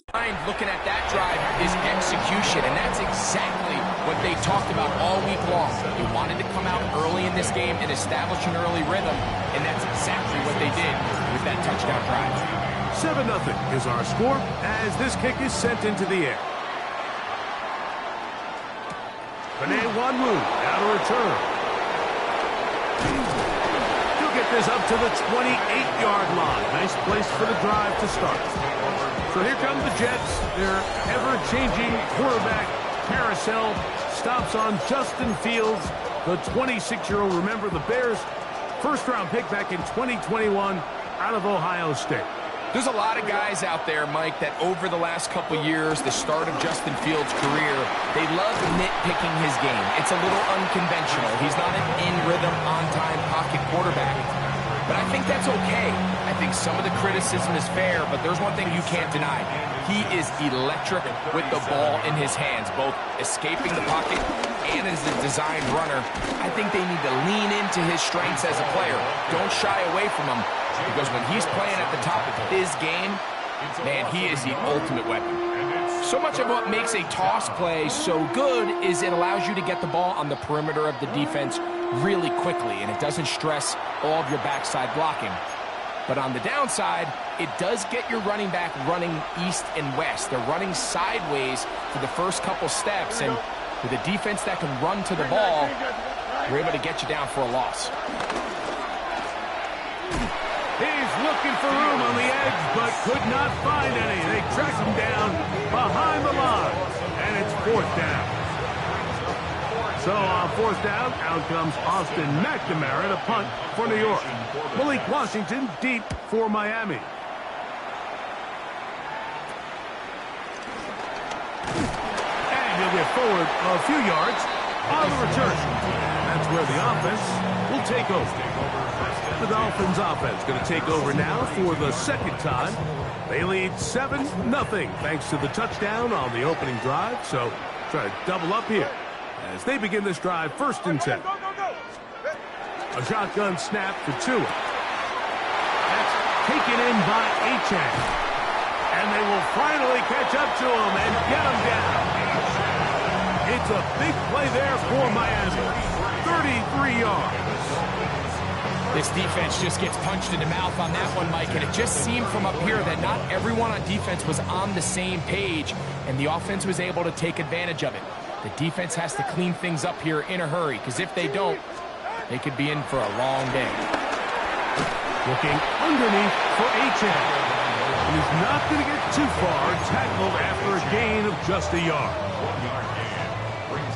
Looking at that drive is execution, and that's exactly what they talked about all week long. They wanted to come out early in this game and establish an early rhythm, and that's exactly what they did with that touchdown drive. 7-0 is our score as this kick is sent into the air. Panay Wanwu out of return. He'll get this up to the 28-yard line. Nice place for the drive to start. So here come the Jets. Their ever-changing quarterback carousel stops on Justin Fields, the 26-year-old. Remember, the Bears' first-round pick back in 2021 out of Ohio State. There's a lot of guys out there, Mike, that over the last couple years, the start of Justin Fields' career, they love nitpicking his game. It's a little unconventional. He's not an in-rhythm, on-time pocket quarterback. But I think that's okay. I think some of the criticism is fair, but there's one thing you can't deny. He is electric with the ball in his hands, both escaping the pocket and as a designed runner. I think they need to lean into his strengths as a player. Don't shy away from him, because when he's playing at the top of his game, man, he is the ultimate weapon. So much of what makes a toss play so good is it allows you to get the ball on the perimeter of the defense really quickly, and it doesn't stress all of your backside blocking. But on the downside, it does get your running back running east and west. They're running sideways for the first couple steps, and with a defense that can run to the ball, we're able to get you down for a loss. He's looking for room on the edge, but could not find any. They track him down behind the line, and it's 4th down. So on 4th down, out comes Austin McNamara to punt for New York. Malik Washington deep for Miami. And he'll get forward a few yards on the return. That's where the offense will take over. The Dolphins offense going to take over now for the second time. They lead 7-0 thanks to the touchdown on the opening drive. So try to double up here as they begin this drive 1st and 10. A shotgun snap for Tua. That's taken in by Achane. And they will finally catch up to him and get him down. It's a big play there for Miami. 33 yards. This defense just gets punched in the mouth on that one, Mike, and it just seemed from up here that not everyone on defense was on the same page, and the offense was able to take advantage of it. The defense has to clean things up here in a hurry, because if they don't, they could be in for a long day. Looking underneath for Achane. He's not going to get too far, tackled after a gain of just a yard.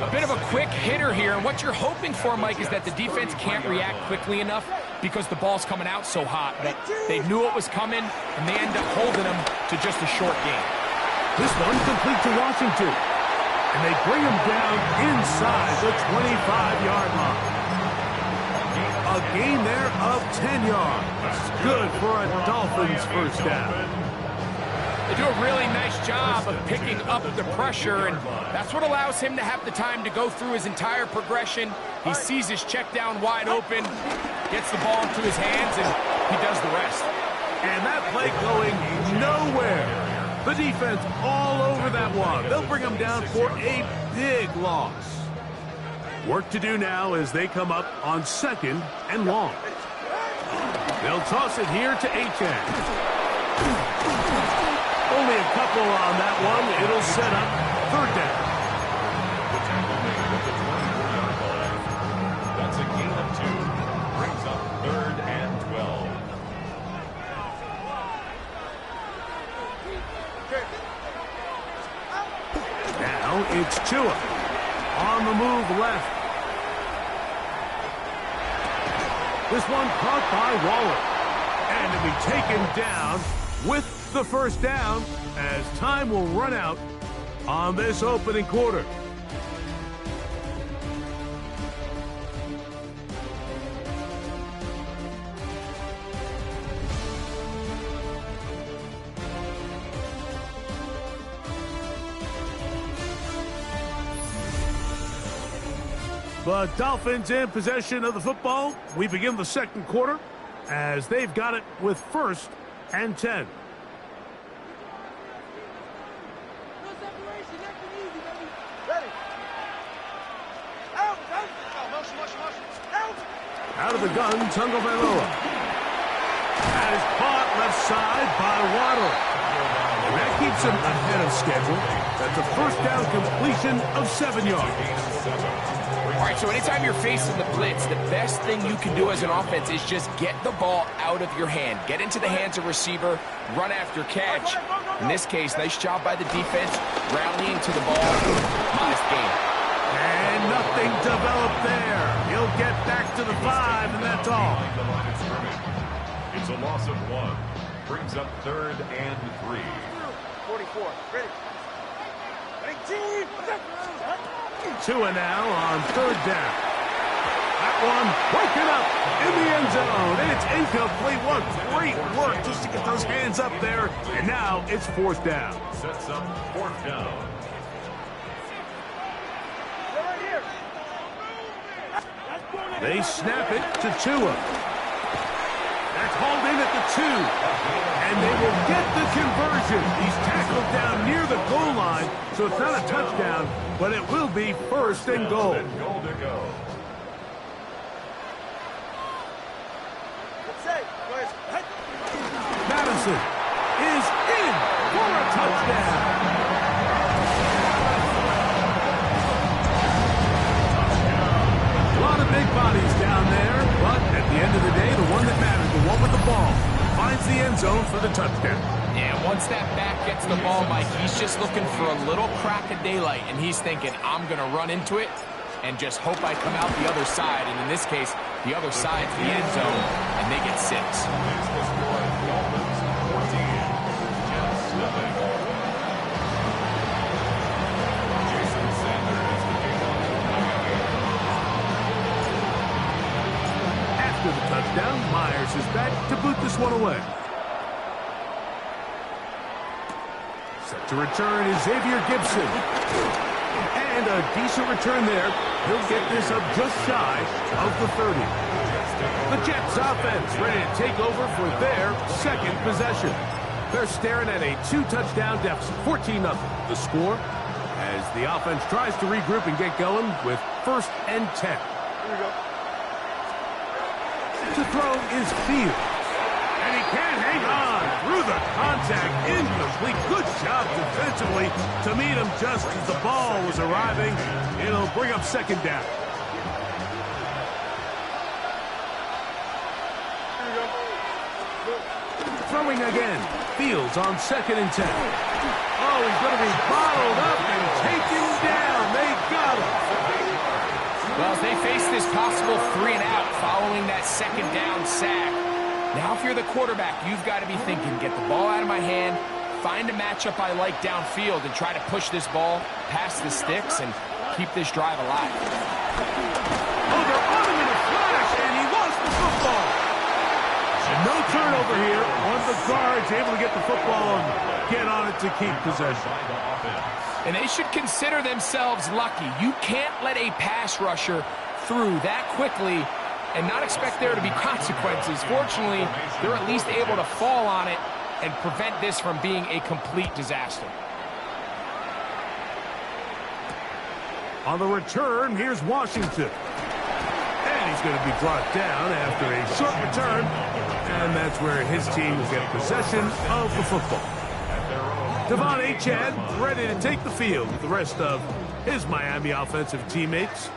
A bit of a quick hitter here, and what you're hoping for, Mike, is that the defense can't react quickly enough because the ball's coming out so hot that they knew it was coming, and they end up holding them to just a short gain. This one complete to Washington, and they bring him down inside the 25-yard line. A gain there of 10 yards. Good for a Dolphins first down. They do a really nice job of picking up the pressure, and that's what allows him to have the time to go through his entire progression. He sees his check down wide open, gets the ball into his hands, and he does the rest. And that play going nowhere. The defense all over that one. They'll bring him down for a big loss. Work to do now as they come up on 2nd and long. They'll toss it here to Achane. Only a couple on that one. It'll set up 3rd down. That's a gain of 2. Brings up 3rd and 12. Now it's Tua. On the move left. This one caught by Waller. And it'll be taken down with the first down as time will run out on this opening quarter. The Dolphins in possession of the football. We begin the second quarter as they've got it with 1st and 10. out of the gun, Tagovailoa. That is caught left side by Waddle. And that keeps him ahead of schedule. That's a first down completion of 7 yards. All right, so anytime you're facing the blitz, the best thing you can do as an offense is just get the ball out of your hand. Get into the hands of receiver, run after catch. In this case, nice job by the defense, rallying to the ball. Modest gain. And nothing developed there. He'll get back to the 5, and that's all. The line of scrimmage. It's a loss of 1. Brings up 3rd and 3. 44. Ready. 19. Tua now on 3rd down. That one broken up in the end zone. And it's incomplete. What great work just to get those hands up there. And now it's 4th down. Sets up 4th down. They snap it to Tua. That's hauled in at the 2. And they will get the conversion. He's tackled down near the goal line, so it's not a touchdown, but it will be 1st and goal. Goal to go. Madison is in for a touchdown. A lot of big bodies down there, but at the end of the day, the one that matters, the one with the ball, finds the end zone for the touchdown. Yeah, once that back gets the ball, Mike, he's just looking for a little crack of daylight, and he's thinking, I'm going to run into it and just hope I come out the other side. And in this case, the other side's the end zone, and they get 6. After the touchdown, Myers is back to boot this one away. Set to return is Xavier Gibson. And a decent return there. He'll get this up just shy of the 30. The Jets offense ready to take over for their 2nd possession. They're staring at a 2-touchdown deficit, 14-0. The score as the offense tries to regroup and get going with 1st and 10. Here we go. To throw is Fields. And he can't hang on through the contact. Incomplete. Good job defensively to meet him just as the ball was arriving. It'll bring up 2nd down. Throwing again. Fields on 2nd and 10. Oh, he's going to be bottled up and taken down. They got him. Well, as they face this possible 3 and out following that 2nd down sack, now if you're the quarterback, you've got to be thinking, get the ball out of my hand, find a matchup I like downfield, and try to push this ball past the sticks and keep this drive alive. Over on him in a flash, and he lost the football. And no turnover here. One of the guards able to get the football and get on it to keep possession. And they should consider themselves lucky. You can't let a pass rusher through that quickly and not expect there to be consequences. Fortunately, they're at least able to fall on it and prevent this from being a complete disaster. On the return, here's Washington. And he's going to be brought down after a short return. And that's where his team will get possession of the football. Devon Achane ready to take the field with the rest of his Miami offensive teammates.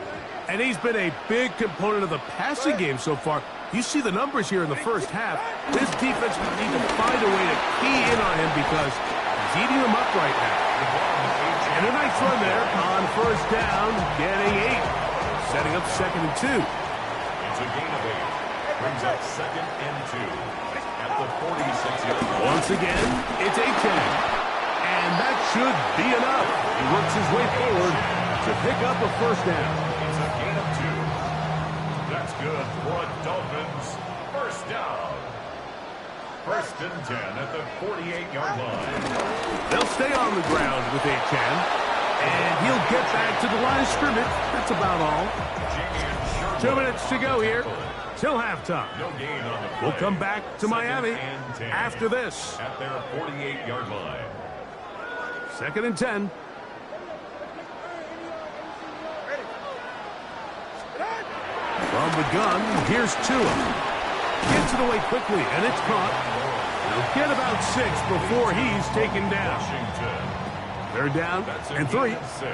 And he's been a big component of the passing game so far. You see the numbers here in the first half. This defense will need to find a way to key in on him because he's eating them up right now. And a nice run there on 1st down, getting 8. Setting up 2nd and 2. It's a gain of 8. Brings up 2nd and 2 at the 46-yard line. Once again, it's Achane. And that should be enough. He works his way forward to pick up a 1st down. It's a gain of 2. That's good for a Dolphins 1st down. 1st and 10 at the 48-yard line. They'll stay on the ground with Achane. And he'll get back to the line of scrimmage. That's about all. 2 minutes to go here till halftime. No gain on the play. We'll come back to 2nd Miami and 10 after this. at their 48-yard line. 2nd and 10. From the gun, here's Tua. Gets it away quickly, and it's caught. He'll get about 6 before he's taken down. Washington. Third down That's and 3. 6.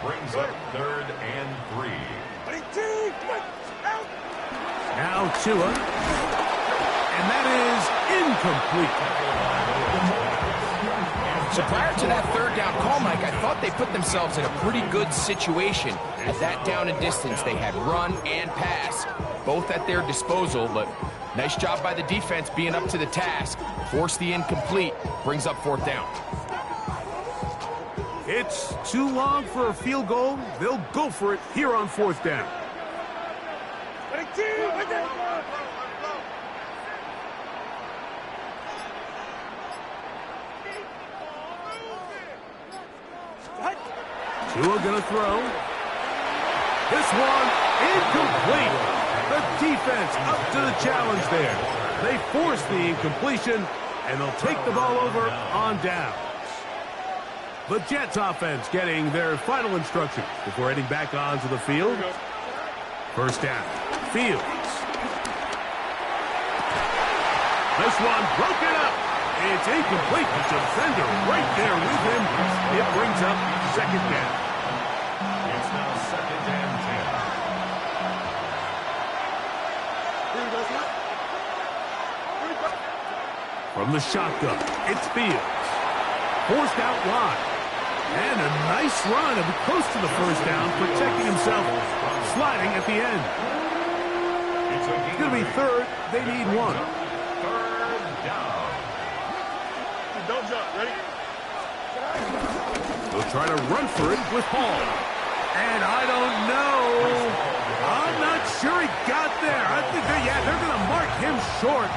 Brings up 3rd and 3. Now Tua. And that is incomplete. So prior to that third down call, Mike, I thought they put themselves in a pretty good situation. At that down and distance, they had run and pass, both at their disposal, but nice job by the defense being up to the task. Force the incomplete, brings up 4th down. It's too long for a field goal. They'll go for it here on 4th down. Tua gonna throw. This one incomplete. The defense up to the challenge there. They force the incompletion, and they'll take the ball over on downs. The Jets offense getting their final instructions before heading back onto the field. First down. Fields. This one broken up. It's incomplete. The defender right there with him. It brings up 2nd down. It's now 2nd and 10. From the shotgun, it's Fields. Forced out wide. And a nice run. It'll be close to the first down, protecting himself, sliding at the end. It's going to be 3rd. They need 1. 3rd down. Don't jump. Ready? They'll try to run for it with Hall. And I don't know. I'm not sure he got there. I think they're going to mark him short.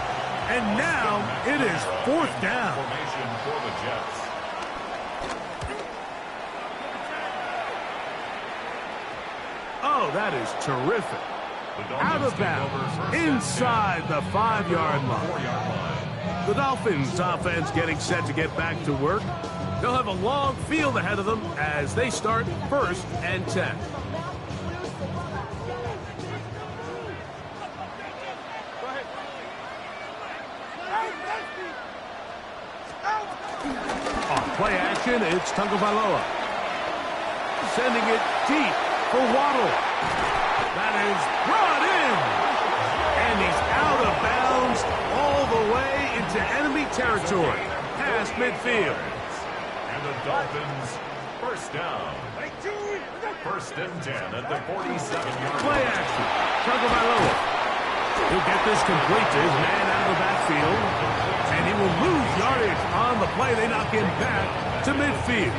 And now it is 4th down. Formation for the Jets. Oh, that is terrific. Out of bounds, inside the 5-yard line. 4-yard line. The Dolphins offense getting set to get back to work. They'll have a long field ahead of them as they start 1st and 10. On play action, it's Tagovailoa. Sending it deep for Waddle. That is brought in. And he's out of bounds all the way into enemy territory. Past midfield. And the Dolphins, 1st down. 1st and 10 at the 47-yard Play line. action. Tagovailoa. He'll get this complete to his man out of the backfield. And he will lose yardage on the play. They knock him back to midfield.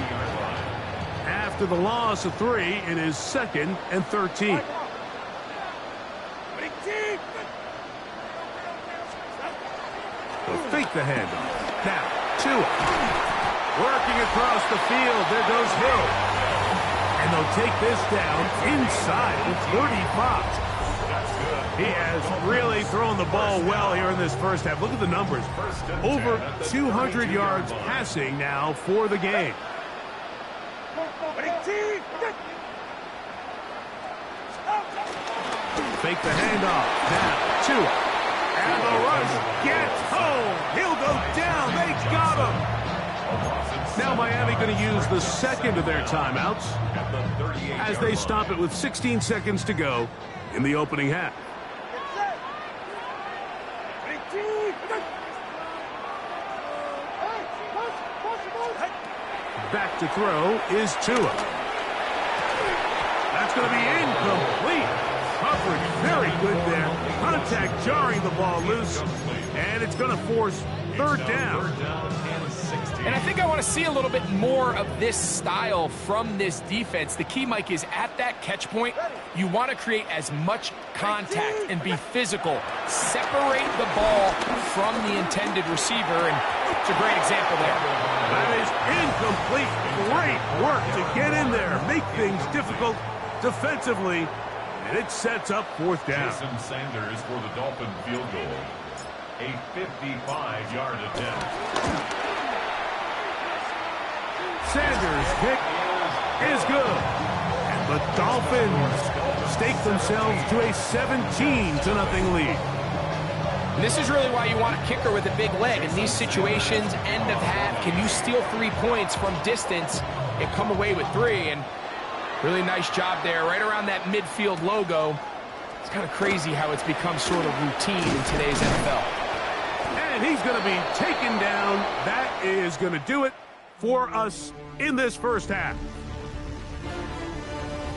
After the loss of 3, it is 2nd and 13. They'll fake the handoff. Now, Tua. Working across the field. There goes Hill. And they'll take this down inside the 35. He has really thrown the ball well here in this first half. Look at the numbers. Over 200 yards passing now for the game. Fake the handoff. Now, Tua. And the rush gets home. He'll go down. They got him. Now Miami going to use the 2nd of their timeouts as they stop it with 16 seconds to go in the opening half. Back to throw is Tua. That's going to be incomplete. Coverage very good there. Contact jarring the ball loose. And it's going to force 3rd down. And I think I want to see a little bit more of this style from this defense. The key, Mike, is at that catch point, you want to create as much contact and be physical. Separate the ball from the intended receiver, and it's a great example there. That is incomplete. Great work to get in there, make things difficult defensively, and it sets up 4th down. Jason Sanders for the Dolphin field goal. A 55-yard attempt. Sanders' kick is good. And the Dolphins stake themselves to a 17-0 lead. And this is really why you want a kicker with a big leg. In these situations, end of half, can you steal 3 points from distance and come away with 3? And really nice job there, right around that midfield logo. It's kind of crazy how it's become sort of routine in today's NFL. And he's going to be taken down. That is going to do it for us in this first half.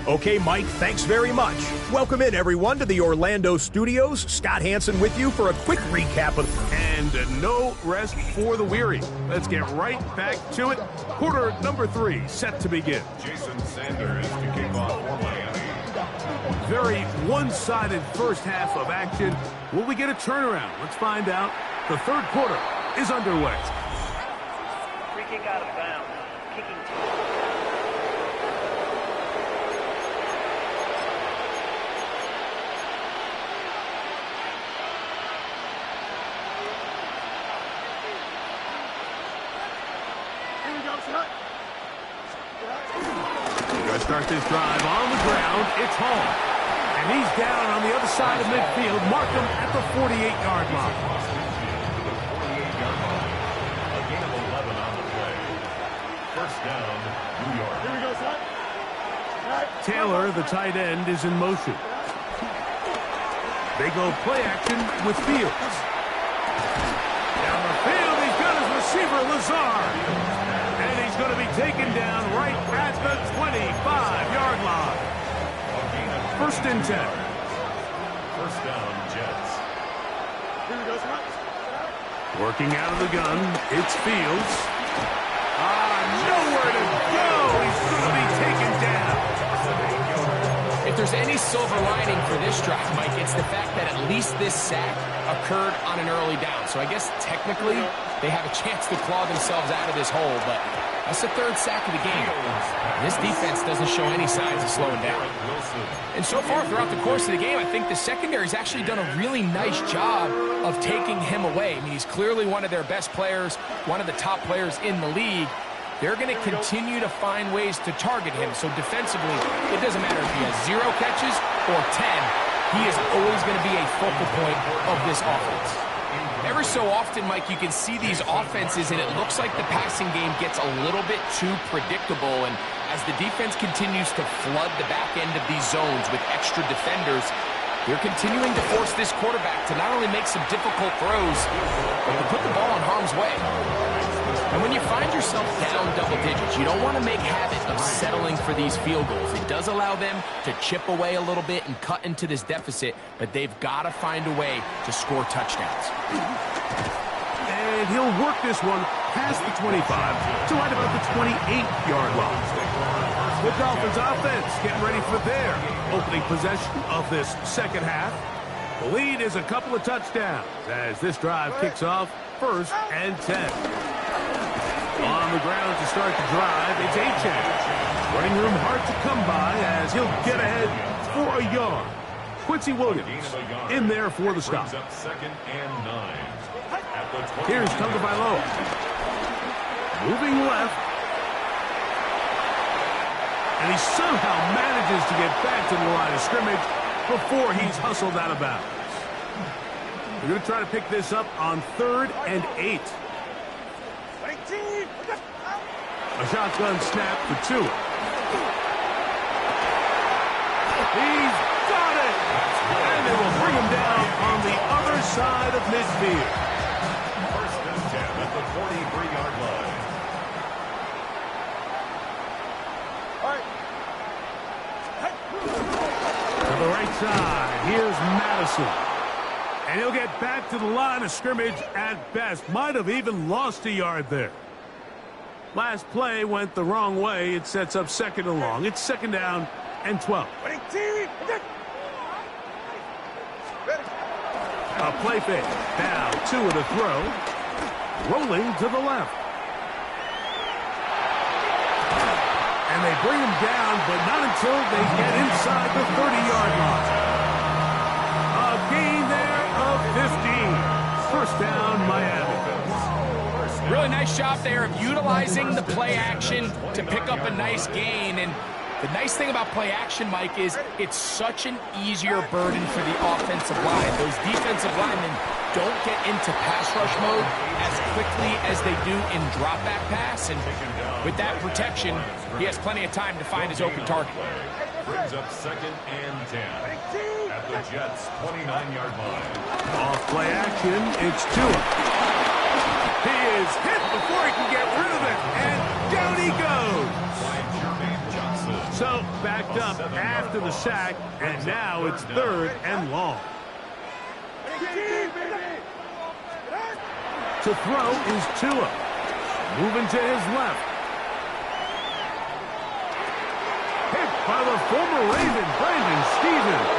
Okay, Mike, thanks very much. Welcome in, everyone, to the Orlando studios. Scott Hansen with you for a quick recap of... And no rest for the weary. Let's get right back to it. Quarter number 3 set to begin. Jason Sanders to kick off for Miami. Very one-sided first half of action. Will we get a turnaround? Let's find out. The third quarter is underway. Free kick out of bounds. Kicking team. Start this drive on the ground. It's home. And he's down on the other side of midfield. Mark him at the 48-yard line. A gain of 11 on the play. First down, New York. Here we go, son. Taylor, the tight end, is in motion. They go play action with Fields. Down the field, he's got his receiver, Lazard. And he's going to be taken down right at the 25-yard line. First and 10. First down, Jets. Here we go, son. Working out of the gun, it's Fields. Nowhere to go. He's going to be taken down. If there's any silver lining for this drive, Mike, it's the fact that at least this sack occurred on an early down. So I guess technically they have a chance to claw themselves out of this hole, but that's the third sack of the game. This defense doesn't show any signs of slowing down. And so far throughout the course of the game, I think the secondary's actually done a really nice job of taking him away. I mean, he's clearly one of their best players, one of the top players in the league. They're going to continue to find ways to target him. So defensively, it doesn't matter if he has 0 catches or 10. He is always going to be a focal point of this offense. Every so often, Mike, you can see these offenses, and it looks like the passing game gets a little bit too predictable. And as the defense continues to flood the back end of these zones with extra defenders, they're continuing to force this quarterback to not only make some difficult throws, but to put the ball in harm's way. And when you find yourself down double digits, you don't want to make habit of settling for these field goals. It does allow them to chip away a little bit and cut into this deficit, but they've got to find a way to score touchdowns. And he'll work this one past the 25 to right about the 28-yard line. The Dolphins offense getting ready for their opening possession of this second half. The lead is a couple of touchdowns as this drive kicks off first and 10. On the ground to start the drive, it's Achane. Running room hard to come by as he'll get ahead for a yard. Quincy Williams in there for the stop. Second and 9. Here's Tagovailoa. Moving left. And he somehow manages to get back to the line of scrimmage before he's hustled out of bounds. We're going to try to pick this up on 3rd and 8. A shotgun snap for 2. He's got it! And they will bring him down on the other side of midfield. First and 10 at the 43-yard line. To the right side, here's Madison. And he'll get back to the line of scrimmage at best. Might have even lost a yard there. Last play went the wrong way. It sets up second and long. It's second down and 12. A play fake. Now 2 and a throw. Rolling to the left. And they bring him down, but not until they get inside the 30-yard line. A gain there of 15. First down, Miami. Really nice job there of utilizing the play action to pick up a nice gain. And The nice thing about play action, Mike, is it's such an easier burden for the offensive line. Those defensive linemen don't get into pass rush mode as quickly as they do in drop back pass, and with that protection, he has plenty of time to find his open target. Brings up 2nd and 10 at the Jets' 29-yard line. Off play action, it's Tua. He is hit before he can get rid of it, and down he goes. So backed up after the sack, and now it's 3rd and long. To throw is Tua. Moving to his left. Hit by the former Raven, Brandon Stevens.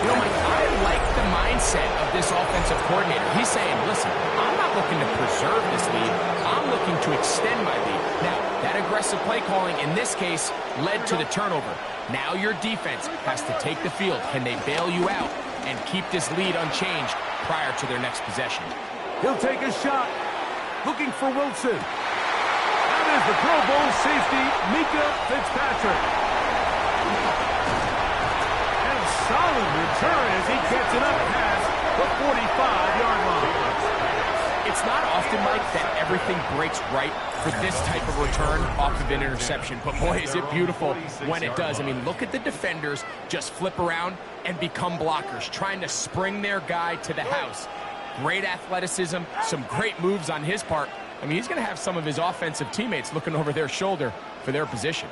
You know, Mike, I like the mindset of this offensive coordinator. He's saying, listen, I'm not looking to preserve this lead. I'm looking to extend my lead. Now, that aggressive play calling in this case led to the turnover. Now your defense has to take the field. Can they bail you out and keep this lead unchanged prior to their next possession? He'll take a shot. Looking for Wilson. That is the Pro Bowl safety, Mika Fitzpatrick. And a solid return as he gets it up past the 45-yard line. It's not often, Mike, that everything breaks right for this type of return off of an interception. But, boy, is it beautiful when it does. I mean, look at the defenders just flip around and become blockers, trying to spring their guy to the house. Great athleticism, some great moves on his part. I mean, he's going to have some of his offensive teammates looking over their shoulder for their position.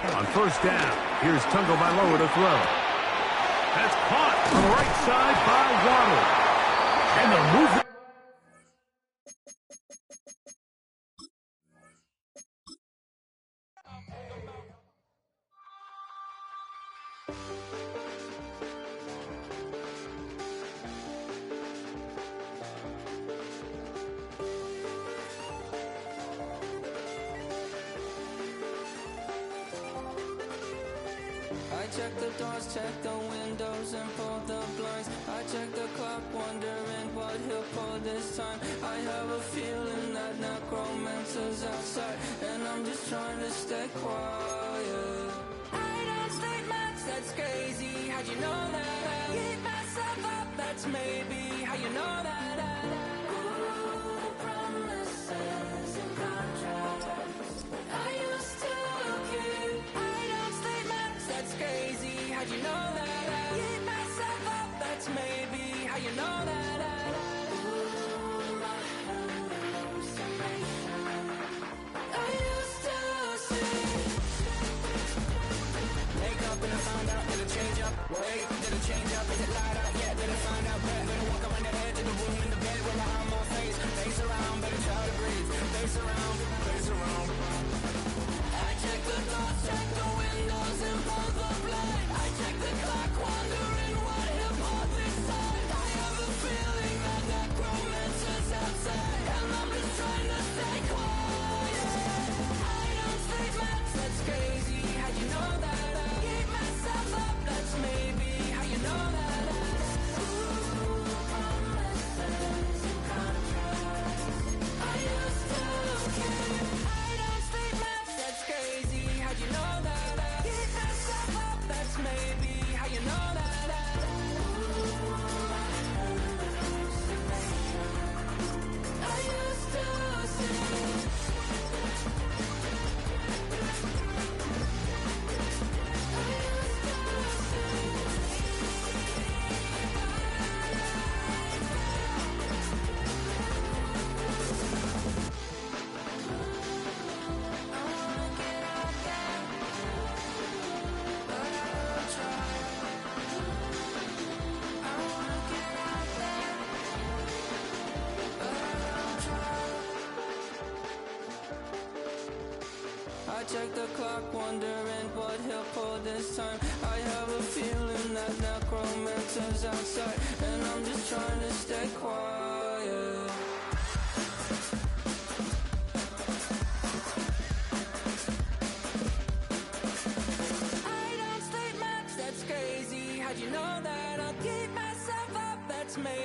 On 1st down, here's Tagovailoa to throw. That's caught on the right side by Waddle. And the move. I check the doors, check the windows, and pull the blinds. I check the clock, wondering what he'll pull this time. I have a feeling that necromancer's outside, and I'm just trying to stay quiet. I don't sleep much, that's crazy. How'd you know that? Keep myself up, that's maybe how you know that. Ooh, promises and contracts. I used to keep. I don't sleep much, that's crazy. How'd you know that? Keep myself up, that's maybe how you know that. Ooh, my hallucination. I used to see. Wake up and I found out, did it change up? Wait, did it change up? Is it light out? Yeah, did it find out? Better walk around the edge of the room in the bed with my arm on face. Face around, better try to breathe. Face around, face around. I check the doors, check the windows, and pull the blind. I check the clock, wondering what he'll pull this time. I have a feeling that necromancer's outside, and I'm just trying to stay quiet. I don't sleep much, that's crazy. How'd you know that? Keep myself up, that's maybe how you know that. Ooh, promises and contracts. I used to keep. I don't sleep much, that's crazy. How'd you know that? Keep myself up, that's maybe how you know that. Ooh, my hallucination. I used to see. I check the clock, wondering what he'll pull this time. I have a feeling that necromancer's outside, and I'm just trying to stay quiet. I don't sleep much, that's crazy. How'd you know that? I'll keep myself up, that's me.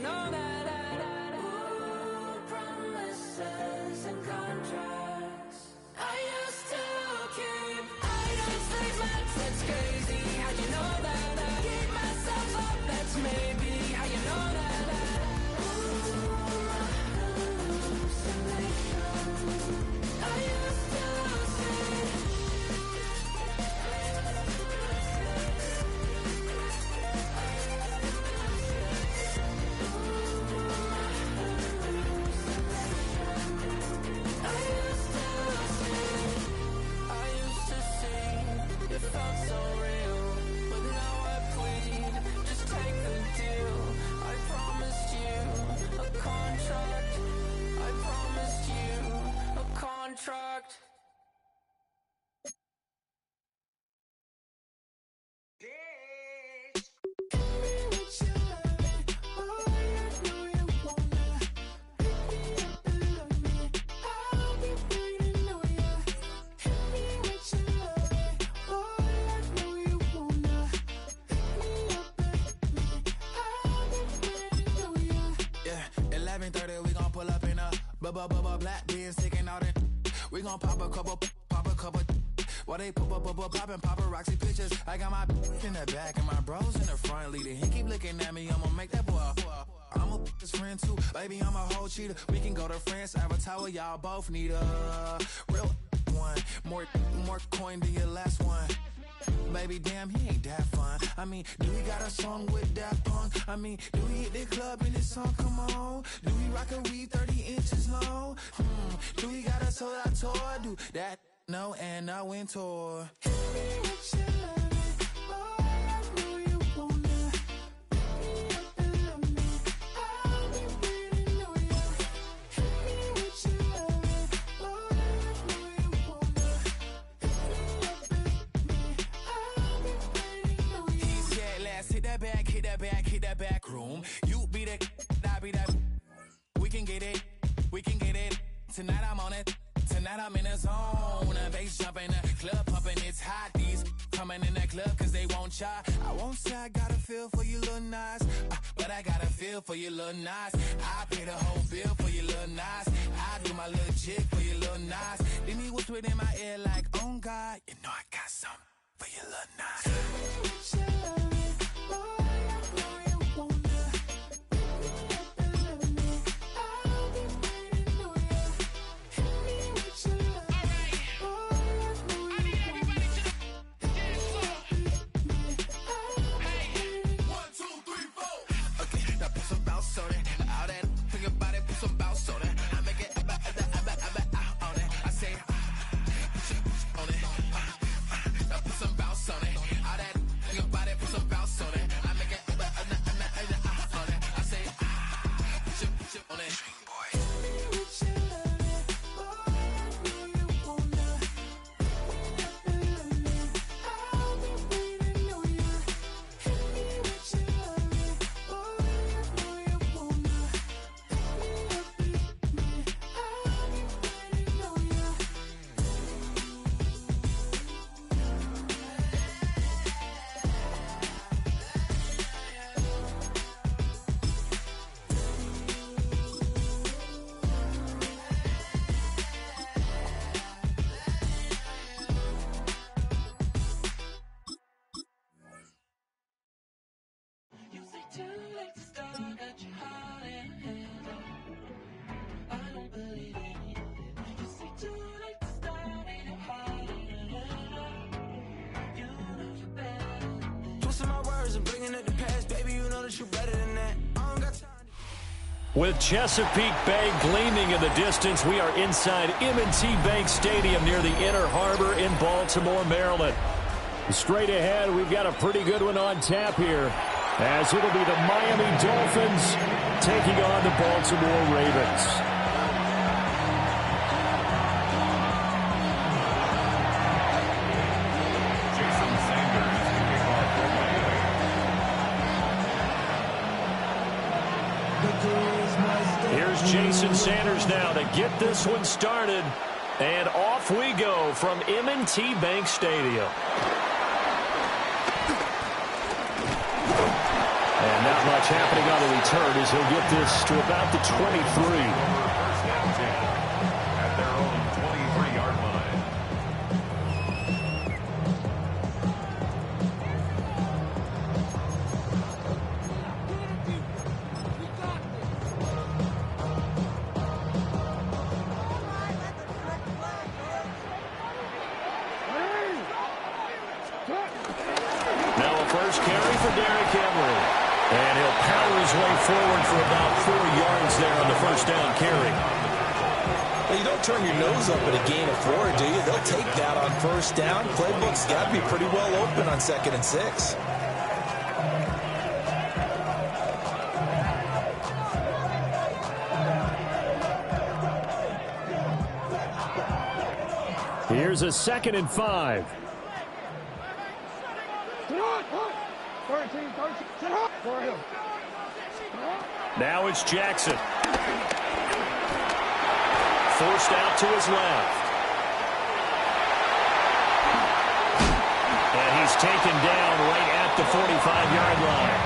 know that. Ooh, promises and contracts. I used to keep items like max, that's crazy. How you know that? I gave myself up, that's maybe. How you know that? Ooh, my hallucination. I used to say. It felt so real, but now I plead, just take the deal. I promised you a contract. I promised you a contract. Black beans taking out it. We gon' pop a couple. While they poppin' paparazzi pictures. I got my in the back and my bros in the front leading. He keep looking at me, I'ma make that boy. I'm a his friend too, baby, I'm a whole cheater. We can go to France, Avatar, y'all both need a real one. More coin than your last one. Baby, damn, he ain't that fun. I mean, do he got a song with that punk? I mean, do he hit the club in this song? Come on. Do he rock a weed 30 inches long? Do he got a sold out tour? Do that? No, and I went tour. Hit that back room. You be that, I be that. We can get it. Tonight I'm on it. Tonight I'm in a zone. A bass jumping, a club pumping, it's hot. These coming in that club cause they won't try. I won't say I got a feel for you little nice, but I got a feel for you little nice. I pay the whole bill for you little nice. I do my little jig for you little nice. Then he whispered in my ear like, oh God, you know I got something for you little nice. With Chesapeake Bay gleaming in the distance, we are inside M&T Bank Stadium near the Inner Harbor in Baltimore, Maryland. Straight ahead, we've got a pretty good one on tap here, as it'll be the Miami Dolphins taking on the Baltimore Ravens. Here's Jason Sanders now to get this one started. And off we go from M&T Bank Stadium. And Not much happening on the return as he'll get this to about the 23. First down 10 at their own 23-yard line. Now a first carry for Derrick Henry. And he'll power his way forward for about 4 yards there on the first down carry. Well, you don't turn your nose up at a gain of 4, do you? They'll take that on first down. Playbook's got to be pretty well open on 2nd and 6. Here's a 2nd and 5. Now it's Jackson. Forced out to his left. And he's taken down right at the 45-yard line.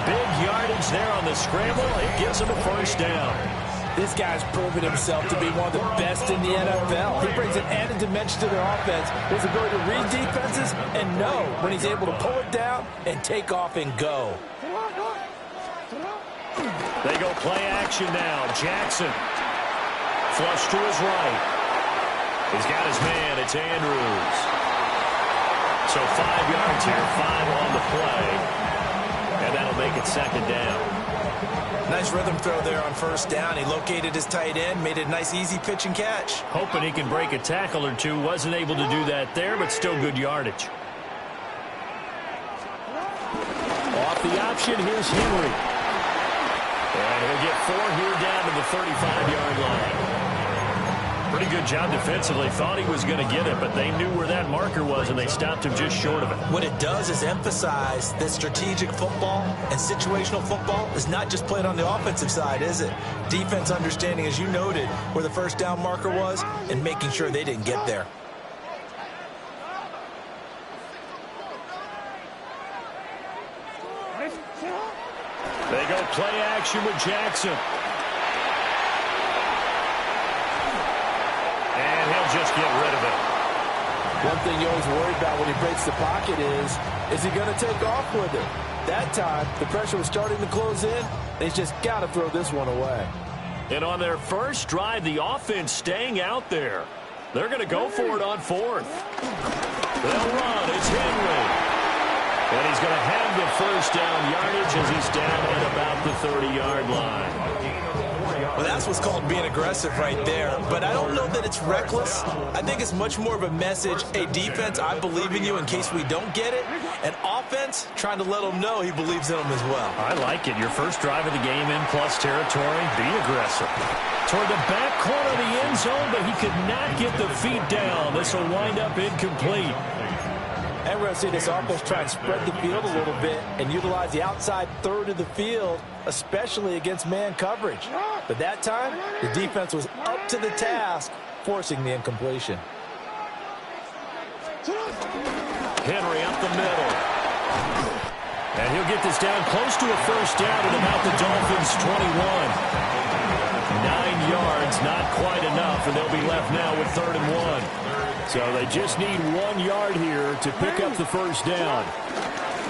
Big yardage there on the scramble. It gives him a first down. This guy's proven himself to be one of the best in the NFL. He brings an added dimension to their offense. His ability to read defenses and know when he's able to pull it down and take off and go. They go play action now. Jackson. Flush to his right. He's got his man. It's Andrews. So 5 yards here, 5 on the play. And that'll make it 2nd down. Nice rhythm throw there on first down. He located his tight end, made it a nice, easy pitch and catch. Hoping he can break a tackle or two. Wasn't able to do that there, but still good yardage. Off the option, here's Henry. And he'll get 4 here down to the 35-yard line. Pretty good job defensively. Thought he was going to get it, but they knew where that marker was, and they stopped him just short of it. What it does is emphasize that strategic football and situational football is not just played on the offensive side, is it? Defense understanding, as you noted, where the first down marker was and making sure they didn't get there. They go play action with Jackson. And he'll just get rid of it. One thing you always worry about when he breaks the pocket is he going to take off with it? That time, the pressure was starting to close in. They just got to throw this one away. And on their first drive, the offense staying out there. They're going to go for it on 4th. They'll run. It's Henry. And he's going to have the first down yardage as he's down at about the 30-yard line. Well, that's what's called being aggressive right there. But I don't know that it's reckless. I think it's much more of a message. Hey, defense, I believe in you in case we don't get it. And offense, trying to let them know he believes in them as well. I like it. Your first drive of the game in plus territory. Be aggressive. Toward the back corner of the end zone, but he could not get the feet down. This will wind up incomplete. And we're going to see this offense try and spread the field a little bit and utilize the outside third of the field, especially against man coverage. But that time, the defense was up to the task, forcing the incompletion. Henry up the middle. And he'll get this down close to a first down at about the Dolphins' 21. 9 yards, not quite enough, and they'll be left now with 3rd and 1. So they just need 1 yard here to pick up the first down.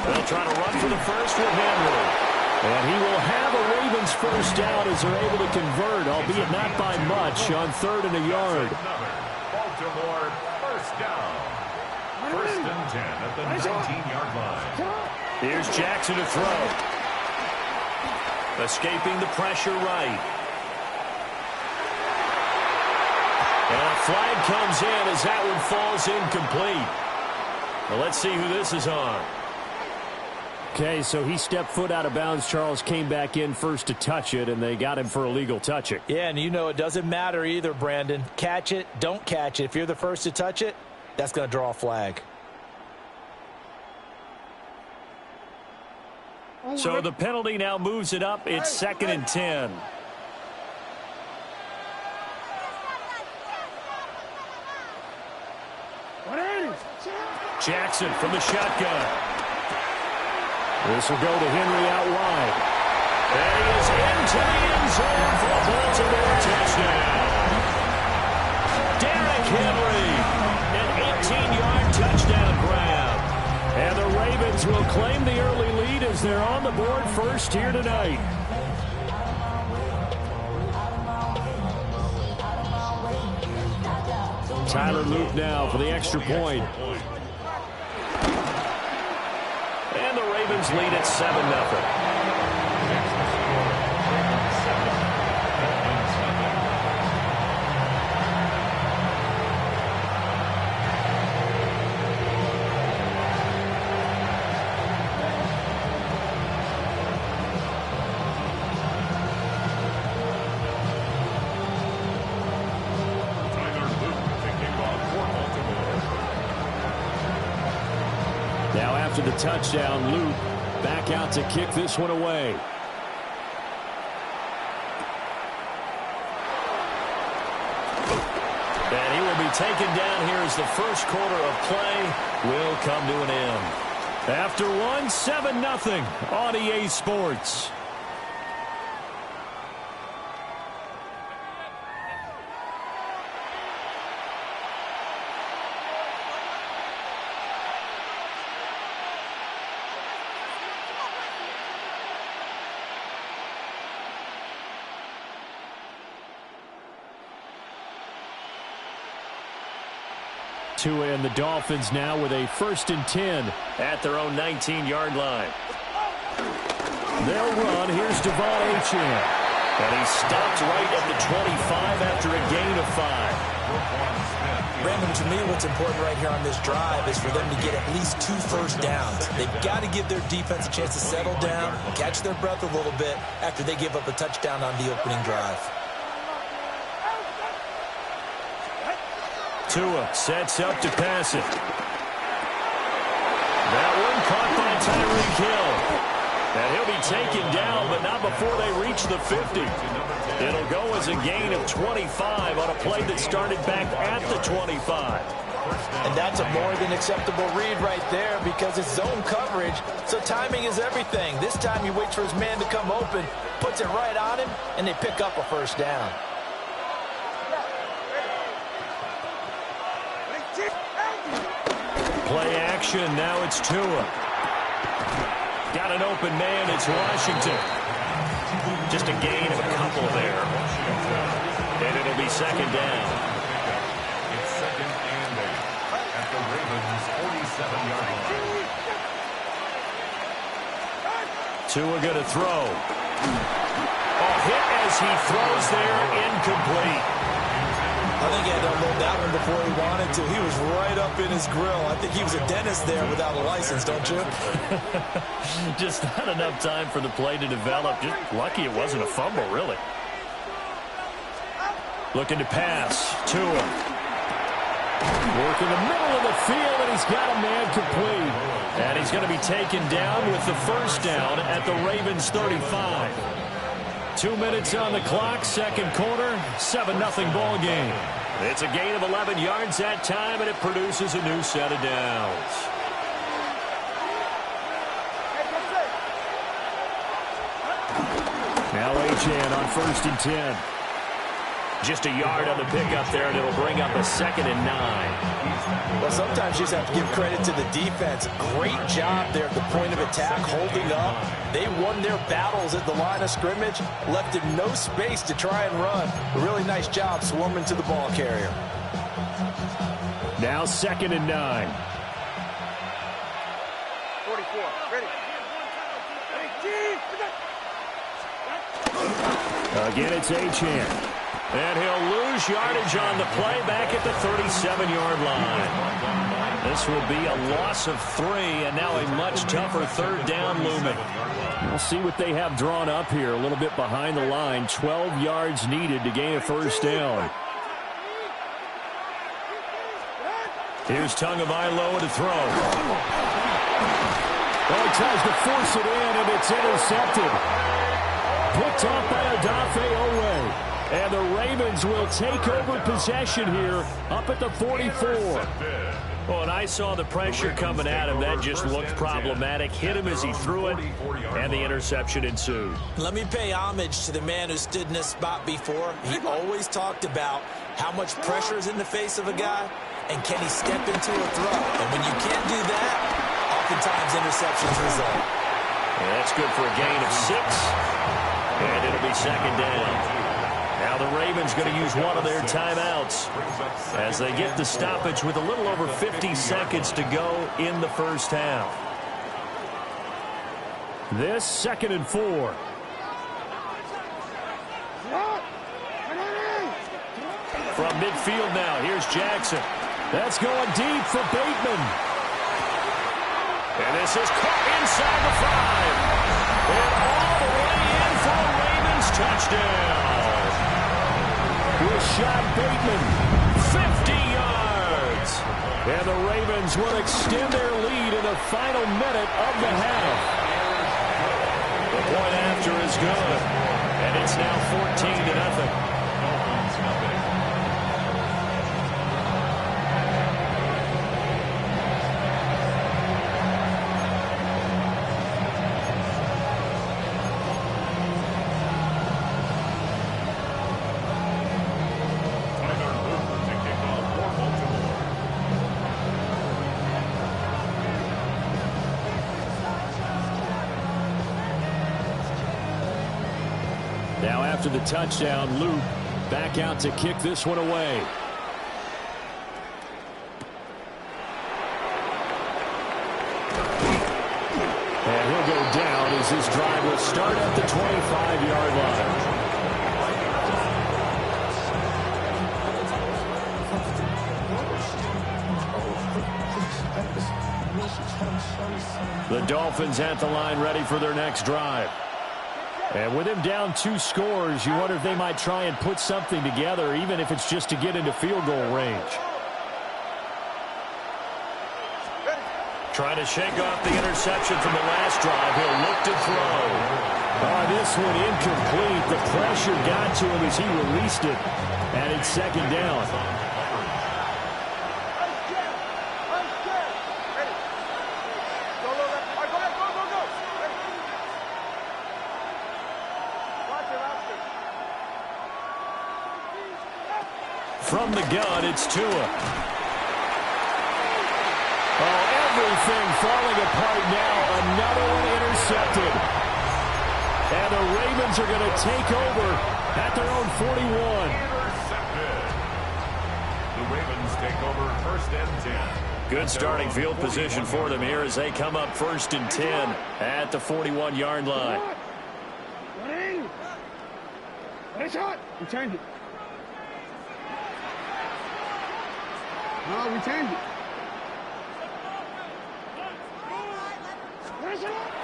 They'll try to run for the first with Henry. And he will have a Ravens first down as they're able to convert, albeit not by much, on 3rd and a yard. Baltimore first down. 1st and 10 at the 19-yard line. Here's Jackson to throw. Escaping the pressure right. And a flag comes in as that one falls incomplete. Well, let's see who this is on. Okay, so he stepped foot out of bounds. Charles came back in first to touch it, and they got him for illegal touching. Yeah, and you know it doesn't matter either, Brandon. Catch it, don't catch it. If you're the first to touch it, that's going to draw a flag. So the penalty now moves it up. It's 2nd and 10. Jackson from the shotgun. This will go to Henry out wide. And he is into the end zone for a Baltimore touchdown. Derrick Henry, an 18-yard touchdown grab. And the Ravens will claim the early lead as they're on the board first here tonight. Tyler Luke now for the extra point. And the Ravens lead at 7-0. Now after the touchdown, Luke back out to kick this one away. And he will be taken down here as the first quarter of play will come to an end. After one, 7-0 on EA Sports. Tua and the Dolphins now with a 1st and 10 at their own 19-yard line. They'll run. Here's Devon Achane. And he stopped right at the 25 after a gain of 5. Brandon, to me, what's important right here on this drive is for them to get at least 2 first downs. They've got to give their defense a chance to settle down, catch their breath a little bit after they give up a touchdown on the opening drive. Tua sets up to pass it. That one caught by Tyreek Hill. And he'll be taken down, but not before they reach the 50. It'll go as a gain of 25 on a play that started back at the 25. And that's a more than acceptable read right there because it's zone coverage, so timing is everything. This time he waits for his man to come open, puts it right on him, and they pick up a first down. Play action, now it's Tua. Got an open man, it's Washington. Just a gain of a couple there. And it'll be 2nd down. It's 2nd and 8 at the Ravens' 47-yard line. Tua gonna throw. A hit as he throws there, incomplete. I think he had to unload that one before he wanted to. He was right up in his grill. I think he was a dentist there without a license, don't you? Just not enough time for the play to develop. Just lucky it wasn't a fumble, really. Looking to pass. Tua. Work in the middle of the field, and he's got a man complete. And he's going to be taken down with the first down at the Ravens' 35. 2 minutes on the clock, 2nd quarter, 7-0 ball game. It's a gain of 11 yards that time, and it produces a new set of downs. Now Achane on 1st and 10. Just a yard on the pickup there, and it'll bring up a 2nd and 9. Well, sometimes you just have to give credit to the defense. Great job there at the point of attack, holding up. They won their battles at the line of scrimmage, left him no space to try and run. A really nice job swarming to the ball carrier. Now 2nd and 9. 44, ready. Again, it's Achane. And he'll lose yardage on the play back at the 37-yard line. This will be a loss of 3, and now a much tougher 3rd down looming. We'll see what they have drawn up here a little bit behind the line. 12 yards needed to gain a first down. Here's Tagovailoa to throw. Oh, he tries to force it in, and it's intercepted. Picked off by Odafe Owe. And the Ravens will take over possession here up at the 44. Well, and I saw the pressure coming at him. That just looked problematic. Hit him as he threw it, and the interception ensued. Let me pay homage to the man who stood in this spot before. He always talked about how much pressure is in the face of a guy, and can he step into a throw. And when you can't do that, oftentimes interceptions result. And that's good for a gain of 6, and it'll be second down. Now the Ravens going to use one of their timeouts as they get the stoppage with a little over 50 seconds to go in the first half. This 2nd and 4. From midfield now, here's Jackson. That's going deep for Bateman. And this is caught inside the 5. And all the way in for a Ravens touchdown. Rashad Bateman, 50 yards. And the Ravens will extend their lead in the final minute of the half. The point after is good. And it's now 14-0. Now after the touchdown, Luke back out to kick this one away. And he'll go down as his drive will start at the 25-yard line. The Dolphins at the line ready for their next drive. And with him down 2 scores, you wonder if they might try and put something together, even if it's just to get into field goal range. Trying to shake off the interception from the last drive. He'll look to throw. Oh, this one incomplete. The pressure got to him as he released it. And it's second down. From the gun, it's Tua. Oh, everything falling apart now. Another one intercepted. And the Ravens are going to take over at their own 41. The Ravens take over 1st and 10. Good starting field position for them here as they come up 1st and 10 at the 41-yard line. Shot. We changed it. No, we changed it.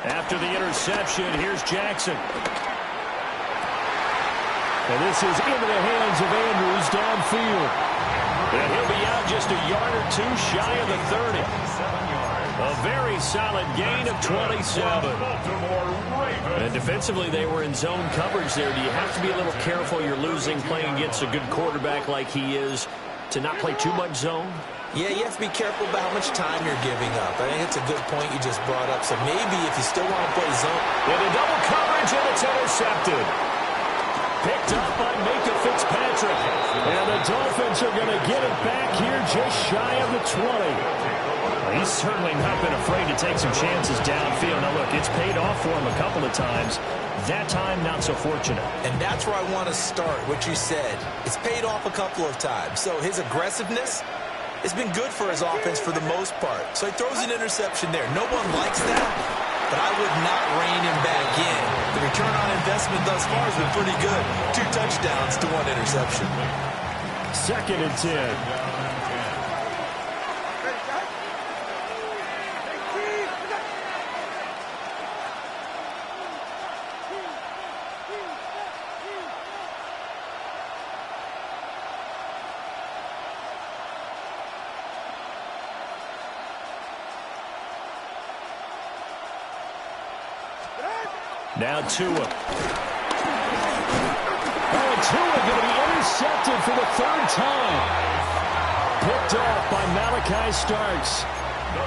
After the interception, here's Jackson. And this is into the hands of Andrews downfield. And he'll be out just a yard or 2 shy of the 30. A very solid gain of 27. And defensively, they were in zone coverage there. Do you have to be a little careful you're losing playing against a good quarterback like he is to not play too much zone? Yeah, you have to be careful about how much time you're giving up. I think it's a good point you just brought up. So maybe if you still want to play zone. And a double coverage, and it's intercepted. Picked up by Micah Fitzpatrick. And the Dolphins are going to get it back here just shy of the 20. Well, he's certainly not been afraid to take some chances downfield. Now, look, it's paid off for him a couple of times. That time, not so fortunate. And that's where I want to start, what you said. It's paid off a couple of times. So his aggressiveness has been good for his offense for the most part. So he throws an interception there. No one likes that, but I would not rein him back in. The return on investment thus far has been pretty good. 2 touchdowns to 1 interception. 2nd and 10. Now Tua. Oh, Tua going to be intercepted for the third time. Picked off by Malachi Starks.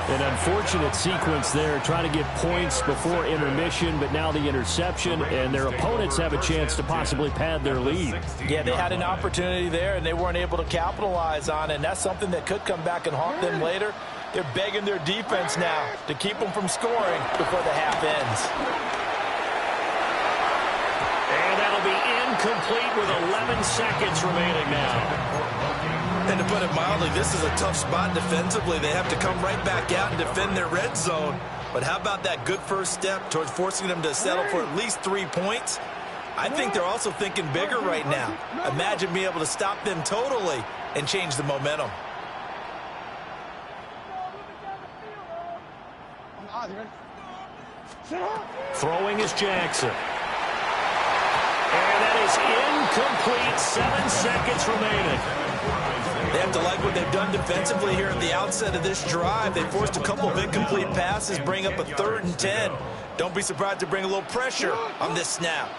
An unfortunate sequence there, trying to get points before intermission, but now the interception, and their opponents have a chance to possibly pad their lead. Yeah, they had an opportunity there, and they weren't able to capitalize on it, and that's something that could come back and haunt them later. They're begging their defense now to keep them from scoring before the half ends. And that'll be incomplete with 11 seconds remaining now. And to put it mildly, this is a tough spot defensively. They have to come right back out and defend their red zone. But how about that good first step towards forcing them to settle for at least 3 points? I think they're also thinking bigger right now. Imagine being able to stop them totally and change the momentum. Throwing is Jackson. And that is incomplete. 7 seconds remaining. They have to like what they've done defensively here at the outset of this drive. They forced a couple of incomplete passes, bring up a 3rd and 10. Don't be surprised to bring a little pressure on this snap.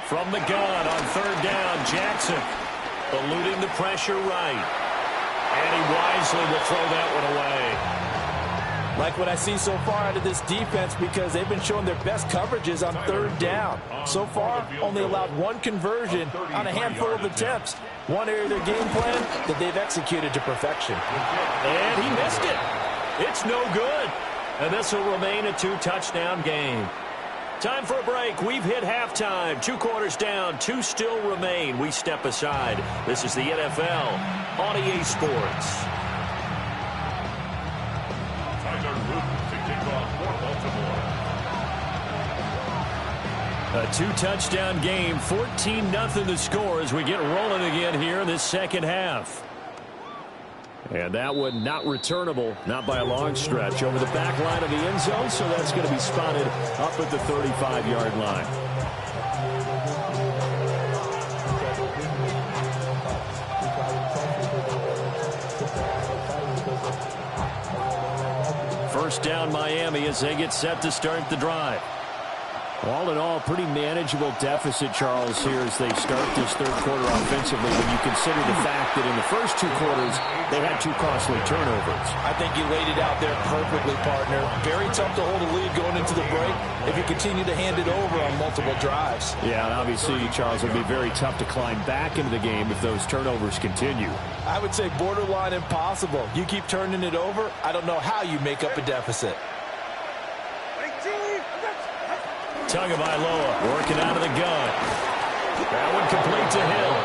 From the gun on 3rd down, Jackson eluding the pressure right. And he wisely will throw that one away. Like what I see so far out of this defense, because they've been showing their best coverages on 3rd down. So far, only allowed 1 conversion on a handful of attempts. One area of their game plan that they've executed to perfection. And he missed it. It's no good. And this will remain a 2-touchdown game. Time for a break. We've hit halftime. 2 quarters down, 2 still remain. We step aside. This is the NFL on EA Sports. A 2-touchdown game, 14-0 the score as we get rolling again here in this second half. And that one not returnable, not by a long stretch, over the back line of the end zone, so that's going to be spotted up at the 35-yard line. First down Miami as they get set to start the drive. All in all, pretty manageable deficit, Charles, here as they start this 3rd quarter offensively when you consider the fact that in the first 2 quarters, they had 2 costly turnovers. I think you laid it out there perfectly, partner. Very tough to hold a lead going into the break if you continue to hand it over on multiple drives. Yeah, and obviously, Charles, it would be very tough to climb back into the game if those turnovers continue. I would say borderline impossible. You keep turning it over, I don't know how you make up a deficit. Tagovailoa working out of the gun. That one complete to Hill.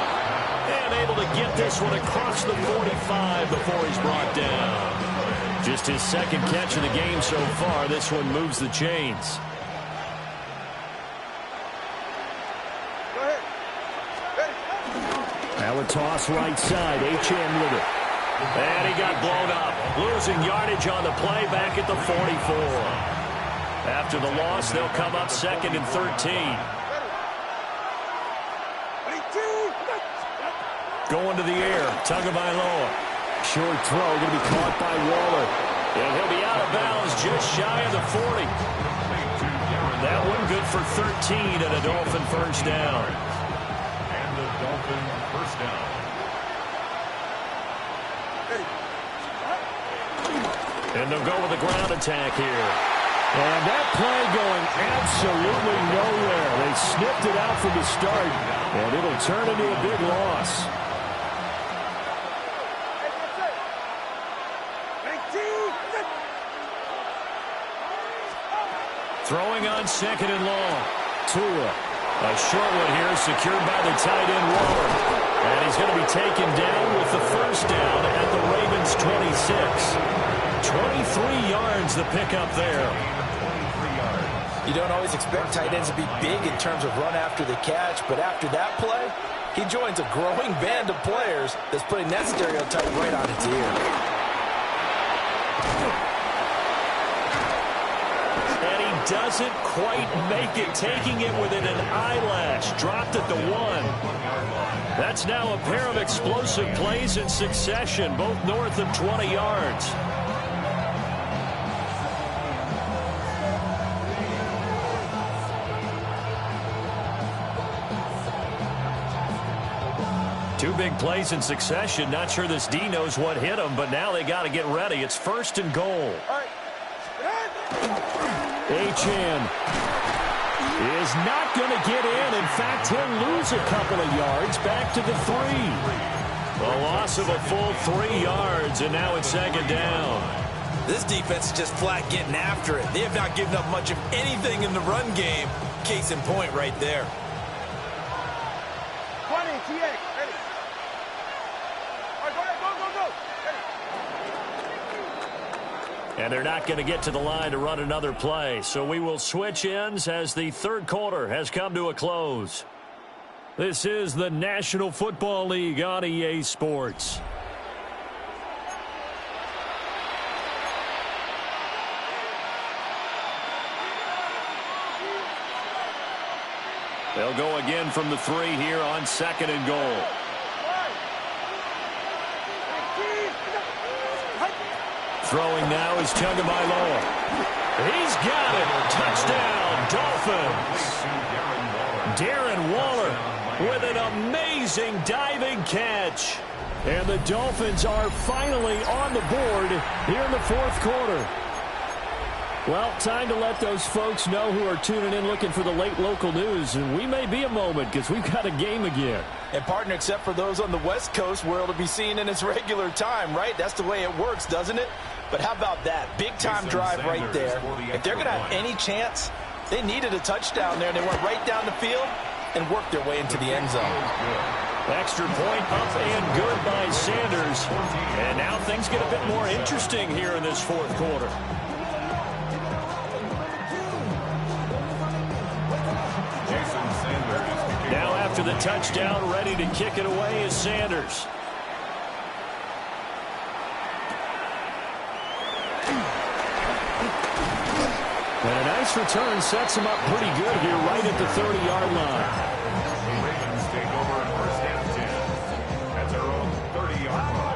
And able to get this one across the 45 before he's brought down. Just his 2nd catch of the game so far. This one moves the chains. Now a toss right side. Achane with it. And he got blown up. Losing yardage on the play back at the 44. After the loss, they'll come up 2nd and 13. Going to the air, Tagovailoa. Short throw, going to be caught by Waller. And he'll be out of bounds just shy of the 40. That one good for 13 and a Dolphin first down. And the Dolphin first down. And they'll go with a ground attack here. And that play going absolutely nowhere. They snipped it out from the start, and it'll turn into a big loss. Throwing on 2nd and long. Tua. A short one here secured by the tight end Waller. And he's going to be taken down with the first down at the Ravens 26. 23 yards the pickup there. You don't always expect tight ends to be big in terms of run after the catch, but after that play, he joins a growing band of players that's putting that stereotype right on its ear. And he doesn't quite make it, taking it within an eyelash. Dropped at the 1. That's now a pair of explosive plays in succession, both north of 20 yards. big plays in succession. Not sure this D knows what hit him, but now they got to get ready. It's first and goal. Achane is not going to get in. In fact, he'll lose a couple of yards back to the 3. A loss of a full 3 yards, and now it's second down. This defense is just flat getting after it. They have not given up much of anything in the run game. Case in point right there. 20, TA, ready. All right, go ahead, go. Ready. And they're not going to get to the line to run another play. So we will switch ends as the third quarter has come to a close. This is the National Football League on EA Sports. They'll go again from the 3 here on second and goal. Throwing now is Tagovailoa. He's got it. Touchdown, Dolphins. Darren Waller with an amazing diving catch. And the Dolphins are finally on the board here in the fourth quarter. Well, time to let those folks know who are tuning in looking for the late local news. And we may be a moment because we've got a game again. And, partner, except for those on the West Coast where it'll be seen in its regular time, right? That's the way it works, doesn't it? But how about that? Big-time drive right there. If they're going to have any chance, they needed a touchdown there, and they went right down the field and worked their way into the end zone. Extra point up and good by Sanders. And now things get a bit more interesting here in this fourth quarter. Now after the touchdown, ready to kick it away is Sanders. And a nice return sets him up pretty good here right at the 30-yard line. Ravens take over at first and 10 at their own 30-yard line.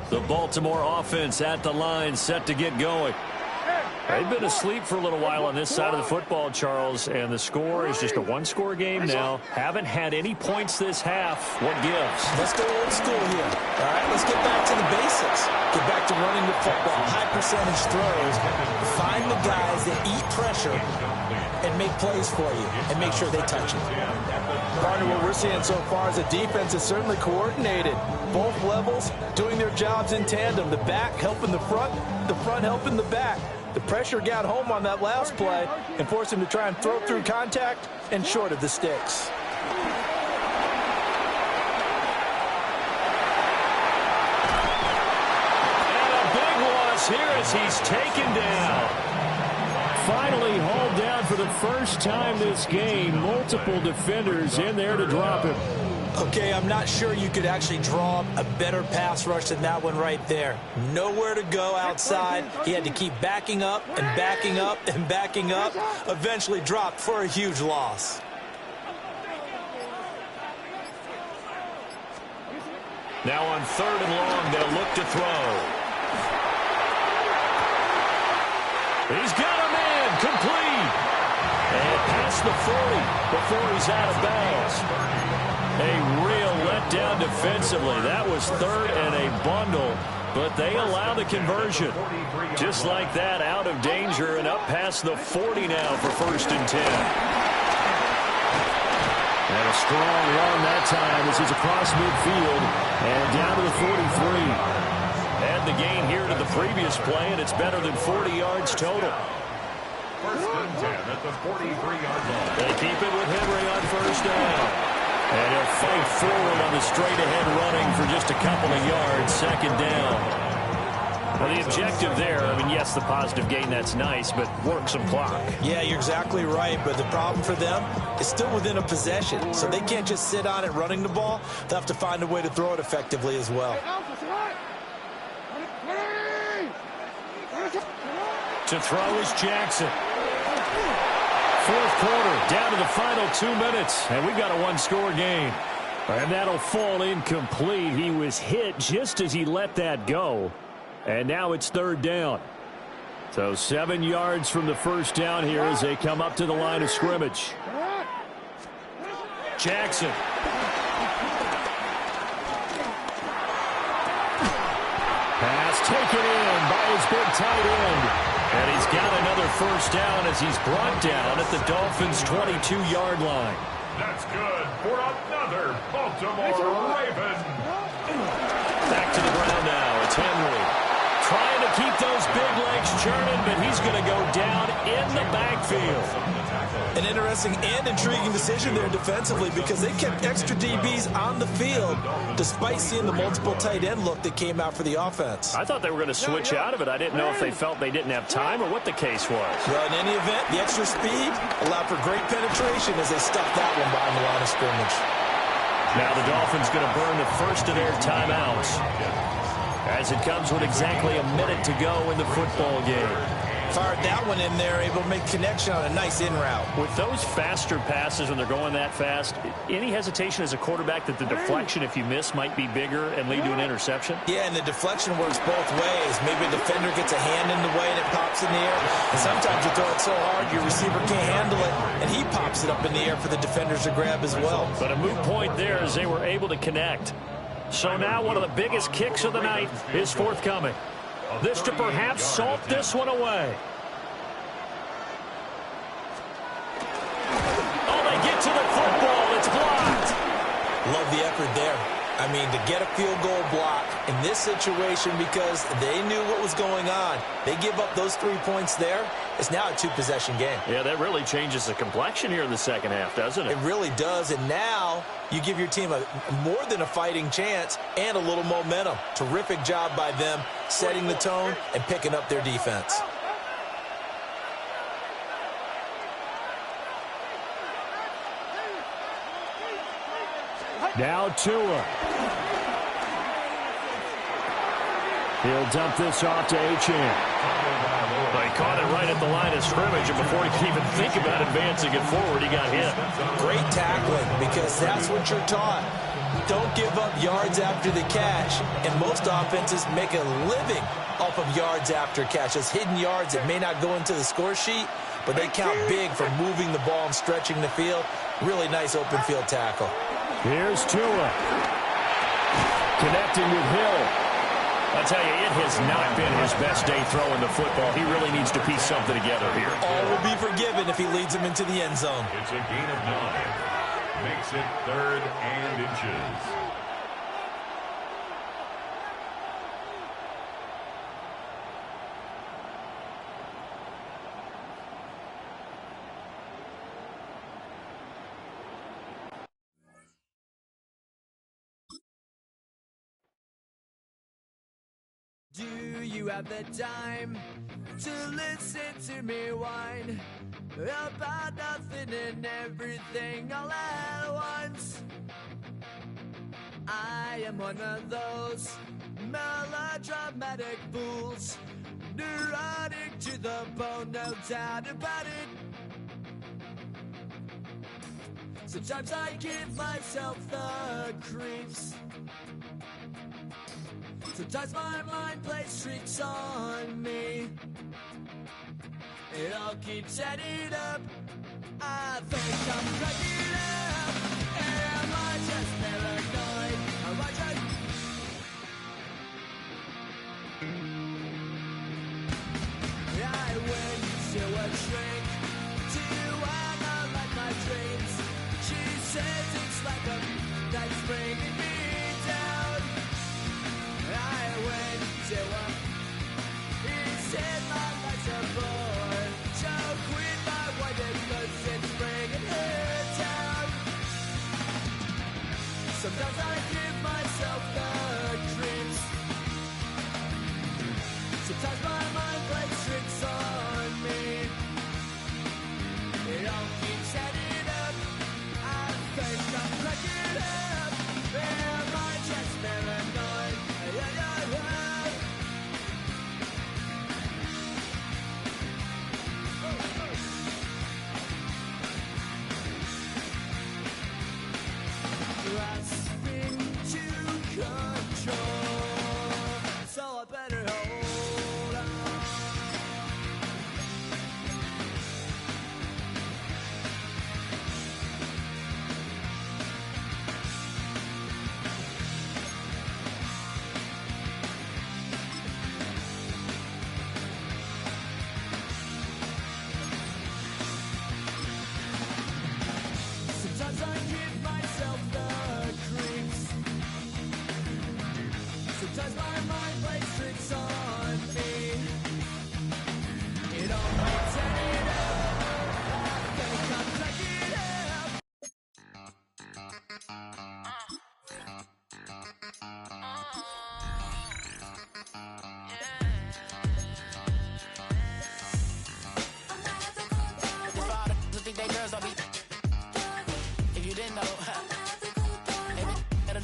The Baltimore offense at the line, set to get going. They've been asleep for a little while on this side of the football, Charles, and the score is just a one-score game now. Haven't had any points this half. What gives? Let's go old school here. All right, let's get back to the basics. Get back to running the football, high percentage throws. Find the guys that eat pressure and make plays for you and make sure they touch it. Partner, what we're seeing so far is a defense is certainly coordinated. Both levels doing their jobs in tandem. The back helping the front helping the back. The pressure got home on that last play and forced him to try and throw through contact and short of the sticks. And a big loss here as he's taken down. Finally hauled down for the first time this game. Multiple defenders in there to drop him. Okay, I'm not sure you could actually draw a better pass rush than that one right there. Nowhere to go outside. He had to keep backing up and backing up and backing up. Eventually dropped for a huge loss. Now on third and long, they'll look to throw. He's got a man complete. And past the 40 before he's out of bounds. A real letdown defensively. That was third and a bundle, but they allow the conversion. Just like that, out of danger and up past the 40 now for first and 10. And a strong run that time as he's across midfield and down to the 43. Add the gain here to the previous play, and it's better than 40 yards total. First and 10 at the 43-yard line. They keep it with Henry on first down. And he'll fight forward on the straight-ahead running for just a couple of yards, second down. Well, the objective there, I mean, yes, the positive gain, that's nice, but work some clock. Yeah, you're exactly right, but the problem for them is still within a possession, so they can't just sit on it running the ball. They'll have to find a way to throw it effectively as well. To throw is Jackson. Fourth quarter, down to the final 2 minutes, and we've got a one-score game. And that'll fall incomplete. He was hit just as he let that go. And now it's third down. So 7 yards from the first down here as they come up to the line of scrimmage. Jackson. Pass taken in by his big tight end. And he's got another first down as he's brought down at the Dolphins' 22-yard line. That's good for another Baltimore Raven. Back to the ground now. It's Henry. Trying to keep those big legs churning, but he's going to go down in the backfield. An interesting and intriguing decision there defensively because they kept extra DBs on the field despite seeing the multiple tight end look that came out for the offense. I thought they were going to switch out of it. I didn't know if they felt they didn't have time or what the case was. Well, in any event, the extra speed allowed for great penetration as they stuffed that one behind the line of scrimmage. Now the Dolphins going to burn the first of their timeouts as it comes with exactly a minute to go in the football game. Fired that one in there, able to make connection on a nice in route. With those faster passes when they're going that fast, any hesitation as a quarterback that the deflection, if you miss, might be bigger and lead to an interception? Yeah, and the deflection works both ways. Maybe a defender gets a hand in the way and it pops in the air. And sometimes you throw it so hard your receiver can't handle it, and he pops it up in the air for the defenders to grab as well. But a moot point there as they were able to connect. So now one of the biggest kicks of the night is forthcoming. This to perhaps salt this one away. Oh, they get to the football. It's blocked. Love the effort there. I mean, to get a field goal block in this situation because they knew what was going on. They give up those 3 points there. It's now a 2-possession game. Yeah, that really changes the complexion here in the second half, doesn't it? It really does, and now you give your team a more than a fighting chance and a little momentum. Terrific job by them setting the tone and picking up their defense. Now Tua. He'll dump this off to Achane. Well, he caught it right at the line of scrimmage, and before he could even think about advancing it forward, he got hit. Great tackling, because that's what you're taught. Don't give up yards after the catch, and most offenses make a living off of yards after catches. Hidden yards that may not go into the score sheet, but they count big for moving the ball and stretching the field. Really nice open field tackle. Here's Tua. Connecting with Hill. I'll tell you, it has not been his best day throwing the football. He really needs to piece something together here. All will be forgiven if he leads them into the end zone. It's a gain of 9. Makes it 3rd and inches. Do you have the time to listen to me whine about nothing and everything all at once? I am one of those melodramatic fools, neurotic to the bone, no doubt about it. Sometimes I give myself the creeps. Sometimes my mind plays tricks on me. It all keeps adding up. I think I'm cracking up. Am I just paranoid? Am I just... I went to a shrink to analyze my dreams. She says it's like a knife bringing me down. I went to he said my life's a bore. Joke with my wife because it's bringing her down. Sometimes I give myself the creeps. Sometimes my mind plays tricks on me. It all keeps adding up. I think I'm cracking up. Am I just paranoid? Grasping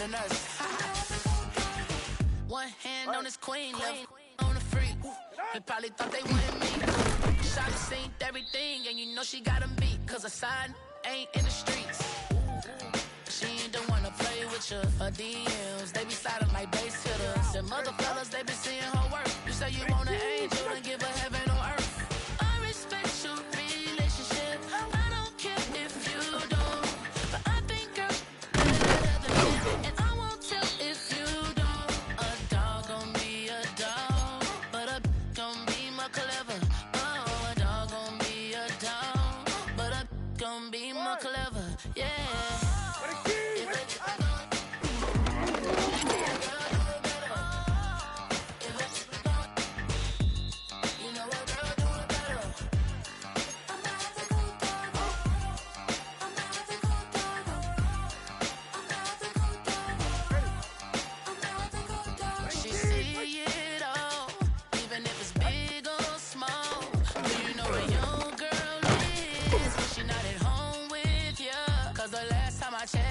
than us. One hand on his queen, left on the free. He probably thought they wanted me. Shawty seen everything, and you know she got him beat. Cause a sign ain't in the streets. She ain't the one to play with you. Her DMs, they be sliding like bass hitters. And mother fellas, they be seeing her work. You say you want an angel, then give her heaven on earth. I respect your relationship. I don't care if you don't. But I think you're better than me. And I won't tell if you don't. A dog gon' be a dog. But a gon' be more clever. Oh, a dog gon' be a dog. But a gon' be more clever. Yeah.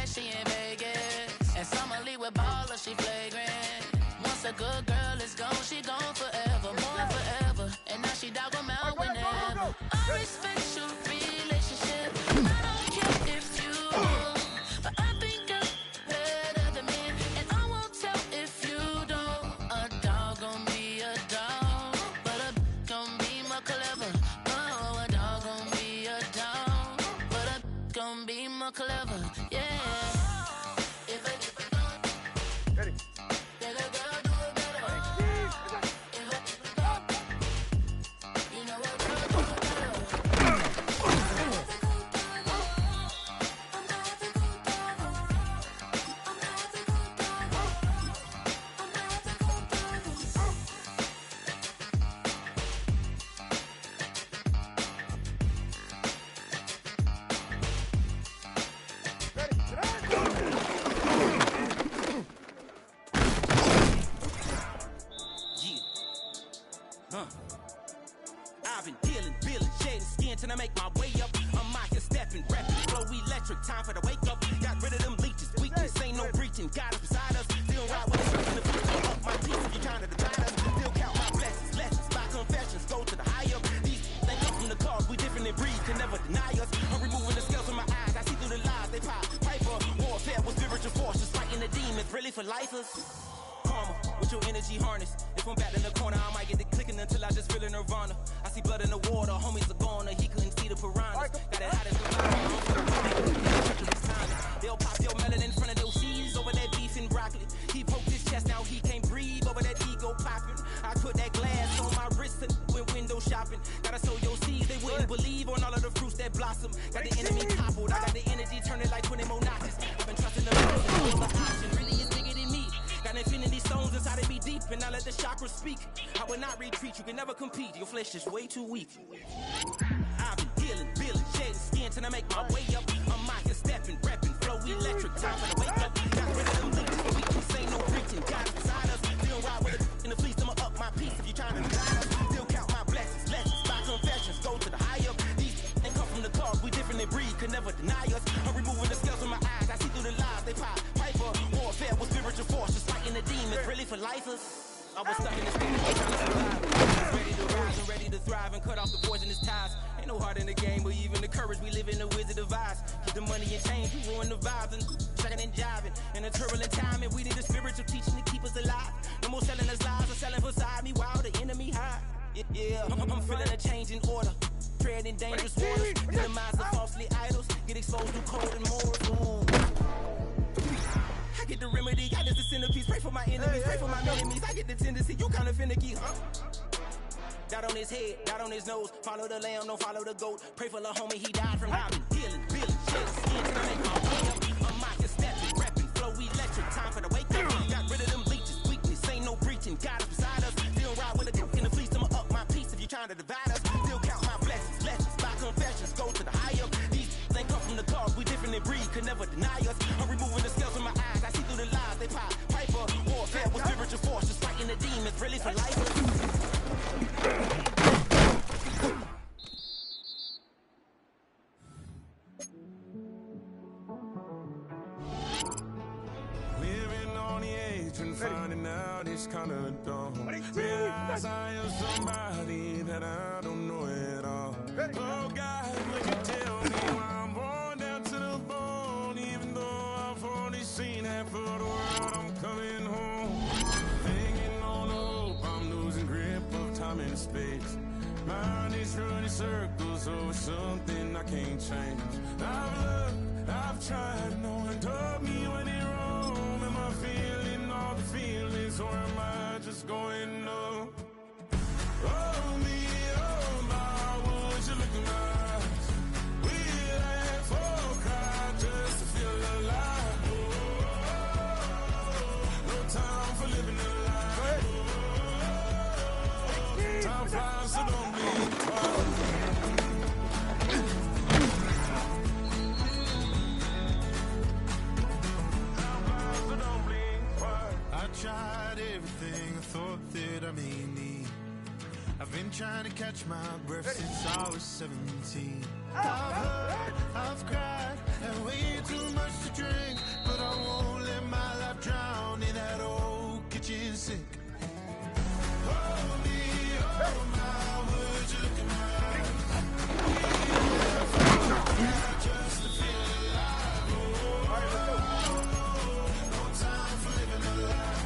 She in Vegas, and Summerlee with ballers, she flagrant. Once a good girl is gone, she gone forever, more forever. And now she dog 'em out whenever. I respect your relationship. I don't care if you won't, but I think you're better than me. And I won't tell if you don't. A dog gon' be a dog, but a gon' be more clever. Oh, a dog gon' be a dog, but a gon' be more clever. Yeah. I've been dealing, shedding skin till I make my way up. I'm out here stepping, rapping, flow electric, time for the wake up. Got rid of them leeches, weakness, ain't no breaching. God is beside us, still ride with us in the future. Up my teeth if you're trying to divide us. Still count my blessings, lessons, by confessions, go to the higher. These they come from the cause, we different in breed, can never deny us. I'm removing the scales from my eyes, I see through the lies, they pop. Piper, warfare with spiritual forces, fighting the demons, really for lifers. Karma, with your energy harness. If I'm back in the corner, I might get the clicking until I just feel a nirvana. I see blood in the water, homies are gone, he couldn't see the piranhas. Got it hot as the they'll pop your melon in front of those seeds over that beef and broccoli. He poked his chest, now he can't breathe over that ego popping. I put that glass on my wrist and went window shopping. Gotta sow your seeds, they wouldn't believe on all of the fruits that blossom. Got the enemy toppled, I got the energy turning like 20 more notches. I've been trusting the option, really is bigger than me. Got infinity stones inside of me deep, and I let the chakras speak. I will not retreat, you can never compete. Your flesh is way too weak. I've been dealing, shedding skin till I make my way up. I'm out here stepping, repping, flow electric, time for the wake up. Got rid of them leeches, weakness, ain't no preaching. God is beside us, still ride with it in the fleece, I'ma up my piece if you trying to divide us. Still count my blessings, lessons, by confessions, go to the higher. These they come from the cause, we different in breed, could never deny us. I'm removing the scales from my eyes, I see through the lies, they pop. Piper, warfare with spiritual forces, fighting the demons, really for lifers. I was stuck in the state of trying to survive. Ready to rise and ready to thrive and cut off the poisonous ties. Ain't no heart in the game, but even the courage we live in the Wizard of Oz. Keep the money and change, we ruin the vibes and checking and jiving. In a turbulent time, and we need a spiritual teaching to keep us alive. No more selling us lies or selling beside me while the enemy hide. Yeah, I'm feeling a change in order. Treading dangerous waters. Minimize the falsely idols. Get exposed to cold and morals. I get the remedy, I just the centerpiece. Pray for my enemies, pray for my enemies. I get the tendency, you kinda finicky, huh? Dot on his head, dot on his nose. Follow the lamb, don't follow the goat. Pray for the homie, he died from robbing. Healing, shedding skin till I make my way up. I'm out here stepping, repping, flow electric. Time for the wake up. Got rid of them leeches, weakness, ain't no breaching. God is beside us, still ride with a cook in the fleece. I'ma up my piece if you trying to divide us. Still count my blessings, lessons, by confessions, go to the higher. These they come from the cause, we different in breed, could never deny us. I'm removing the scales from my eyes, I see through the lies, they pop. Piper, warfare with spiritual forces, fighting the demons, really for life. it's kinda dumb. Realize I am somebody that I don't know at all. Oh God, will you tell me why I'm born down to the bone? Even though I've only seen half of the world, I'm coming home. Hanging on the hope, I'm losing grip of time and space. Mind is running circles over something I can't change. I've looked, I've tried, no one told me when it wrong. Am I feeling all the feelings, or am I just going up? Oh me, oh my, would you look in my eyes? We laugh or cry just to feel alive. No time for living a lie. Time flies, so don't blink twice. I tried everything I thought that I may need. I've been trying to catch my breath since I was 17. I've hurt, I've cried, and way too much to drink. But I won't let my life drown in that old kitchen sink. Oh me, oh my, would you look in my eyes? Just to feel alive. No time for living a lie.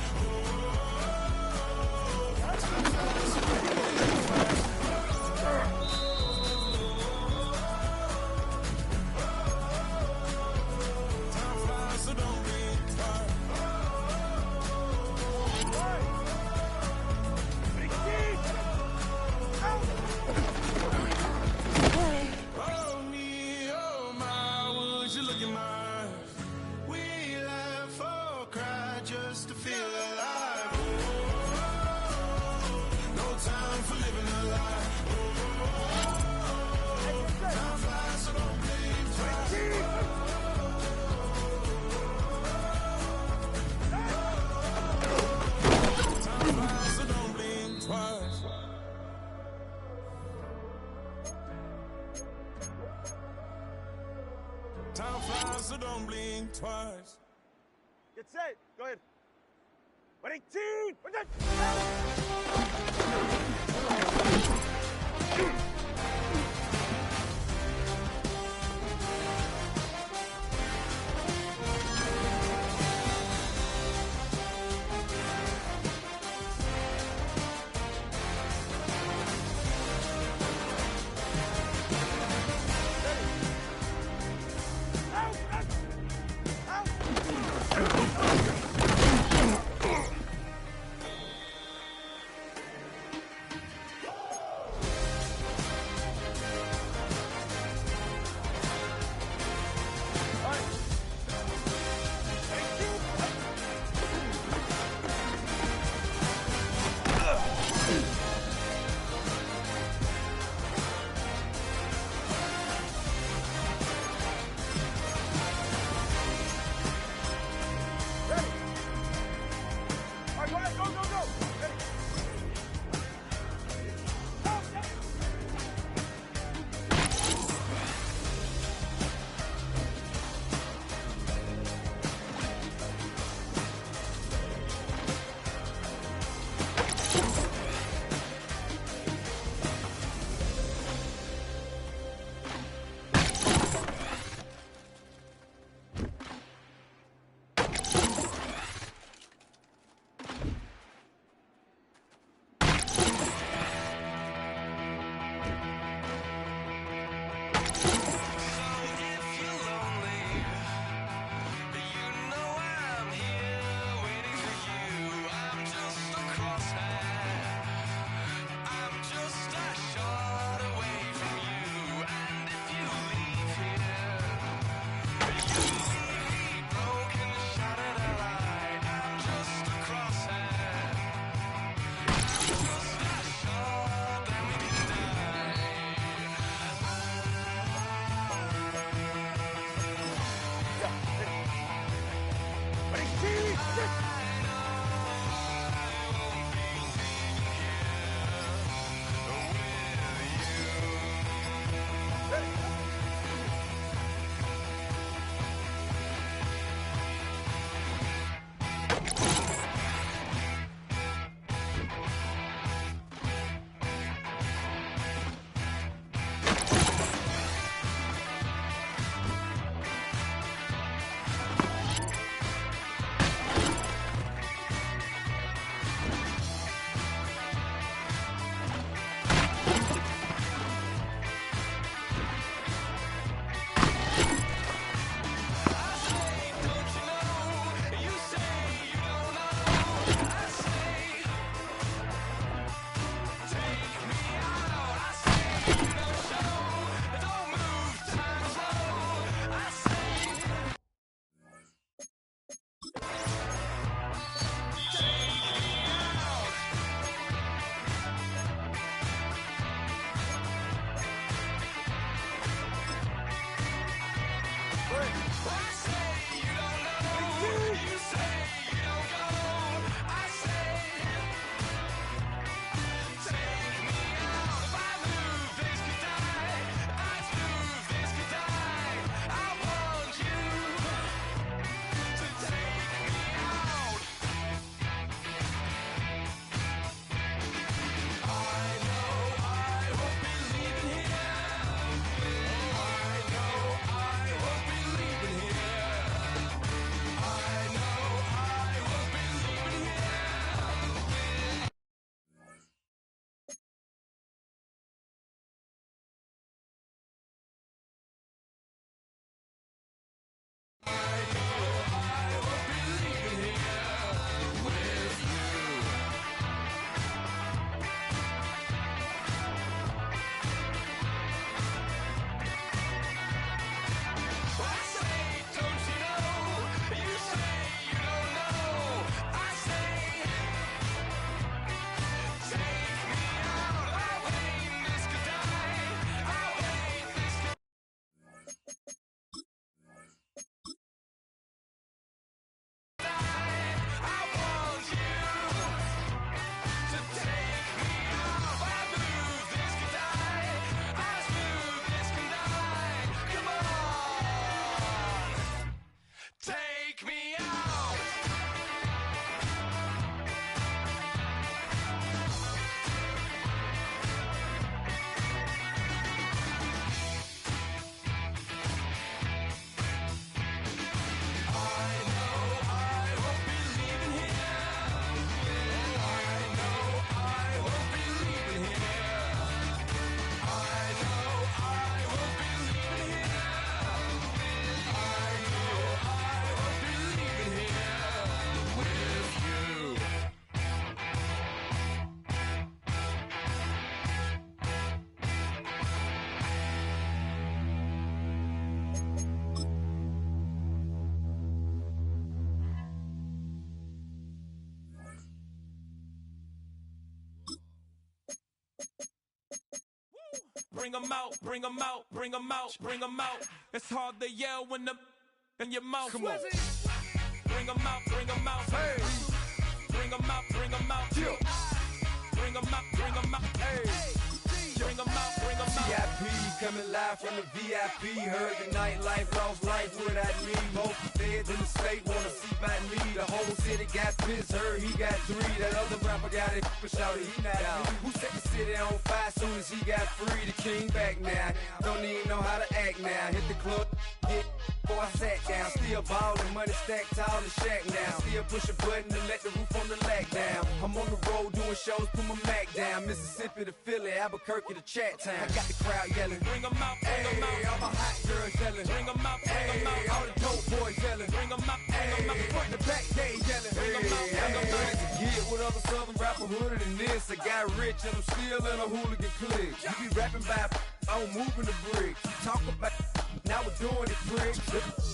Time flies, so don't blink twice. Oh me, oh my, would you look in my eyes? We laugh or cry just to feel alive. No time for living a lie. Time flies, so don't blink twice. Time flies, so don't blink twice. Time flies, so don't blink twice. Get set. Go ahead. 18. Bring 'em out, bring 'em out, bring 'em out, bring 'em out. It's hard to yell when the in your mouth. Come on. Bring 'em out, bring 'em out. Hey. Bring 'em out, bring 'em out. Yeah. Bring 'em out, bring 'em out. Hey. Bring 'em out, bring 'em out. VIP coming live from the VIP. Heard the nightlife, lost life without me. Most feds in the state wanna see by me. The whole city got pissed, heard he got 3. That other rapper got it, but shouted he not out. Who set the city on fire soon as he got free? The king back now, don't even know how to act now. Hit the club, hit. Before I sat down, still ballin', money stacked tall in shack now. Still push a button to let the roof on the lag down. I'm on the road doing shows, put my Mac down. Mississippi to Philly, Albuquerque to Chat Town. I got the crowd yelling, bring 'em out, bring 'em out. All my hot girls yelling, bring 'em out, bring 'em out. All the dope boys yelling, bring 'em out, bring 'em out. Front to back, they yelling, bring 'em out, bring 'em out. To get with other southern rapper hooded than this. I got rich and I'm still in a hooligan clique. You be rapping by, I'm moving the bricks. You talk about, now we're doing it, prick.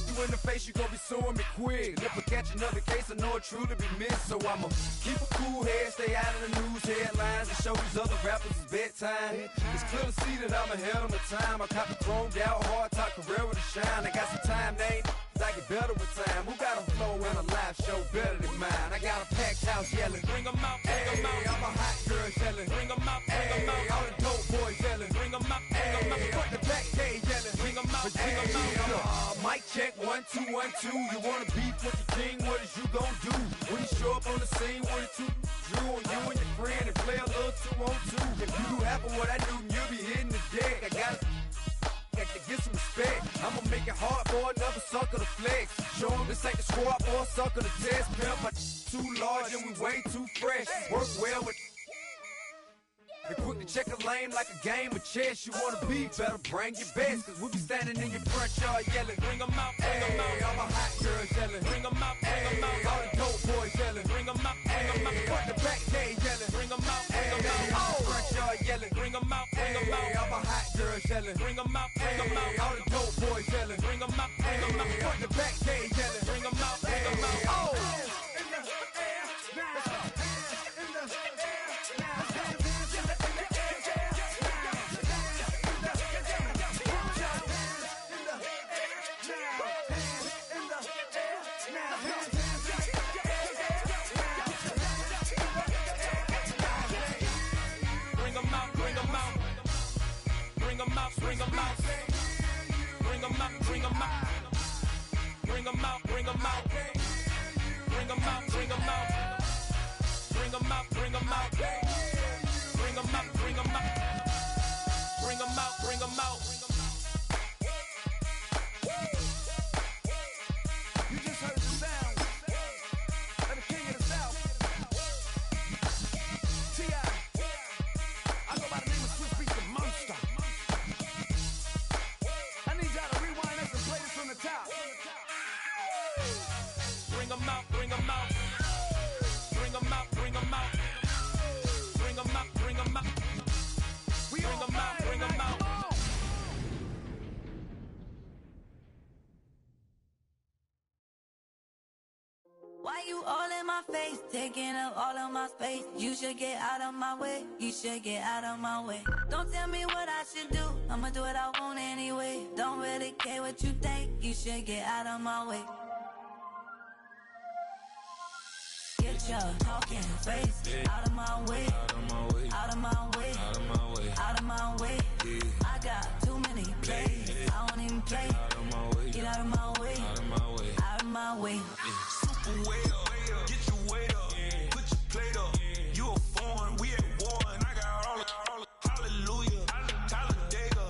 You in the face, you gon' be suing me quick. If I catch another case, I know it truly be missed. So I'ma keep a cool head, stay out of the news headlines, and show these other rappers it's bedtime. It's clear to see that I'm ahead of my time. I caught the chromed out, hard top career with a shine. I got some time, they I get better with time. Who got a flow and a live show better than mine? I got a packed house yelling, bring 'em out, bring 'em out. All my hot girls yelling, bring 'em out, bring 'em out. All the dope boys yelling, bring 'em out, bring 'em out. Front the back, they yelling, bring 'em out, bring 'em out. Mic check, 1 2 1 2. You wanna beef with the king? What is you gon' do when you show up on the scene with a 2 Drew on you and your friend and play a little 2 on 2? If you do half of what I do, you'll be hitting the deck. I got to get some respect. I'ma make it hard for another sucker to flex. Show 'em this ain't the squad for a sucker to test. Pimp, my too large and we way too fresh. Work well with. And quick to check a lane like a game of chess. You wanna be better, bring your best. Cause we be standing in your front yard yelling, bring 'em out, bring 'em out. All my hot girls yelling, bring 'em out, bring 'em out. All the dope boys yelling, bring 'em out, bring 'em out. Front the back, they yelling, bring 'em out, bring 'em out. All the front yard yelling, bring 'em out, bring 'em out. All my hot girls yelling, bring 'em out, bring 'em out. All the dope boys yelling, bring 'em out, bring 'em out. Front the back, they yelling, bring 'em out, bring 'em out. Oh! Bring 'em out, bring 'em out. Bring 'em out, bring 'em out. Bring 'em out, bring 'em out. Bring 'em out, bring 'em out. Bring 'em out, bring 'em out. Bring 'em out, bring 'em out. Bring 'em out, bring 'em out. Bring 'em out, bring 'em out. You just heard the sound of the king of the South. T.I. I go by the name of Swiss Beats the Monster. I need y'all to rewind this and play this from the top. Bring 'em out, bring 'em out. Bring 'em out, bring 'em out. Bring 'em out, bring 'em out. Bring 'em out, bring 'em out. Why you all in my face, taking up all of my space? You should get out of my way, you should get out of my way. Don't tell me what I should do, I'ma do what I want anyway. Don't really care what you think, you should get out of my way. Get your talking face out of my way, out of my way, out of my way, out of my way, out of my way. I got too many plays, I don't even play. Out of my way, get out of my way, out of my way, out of my way. Super way up, get your weight up, put your plate up. You a foreign, we at war, and I got all of hallelujah, Talladega,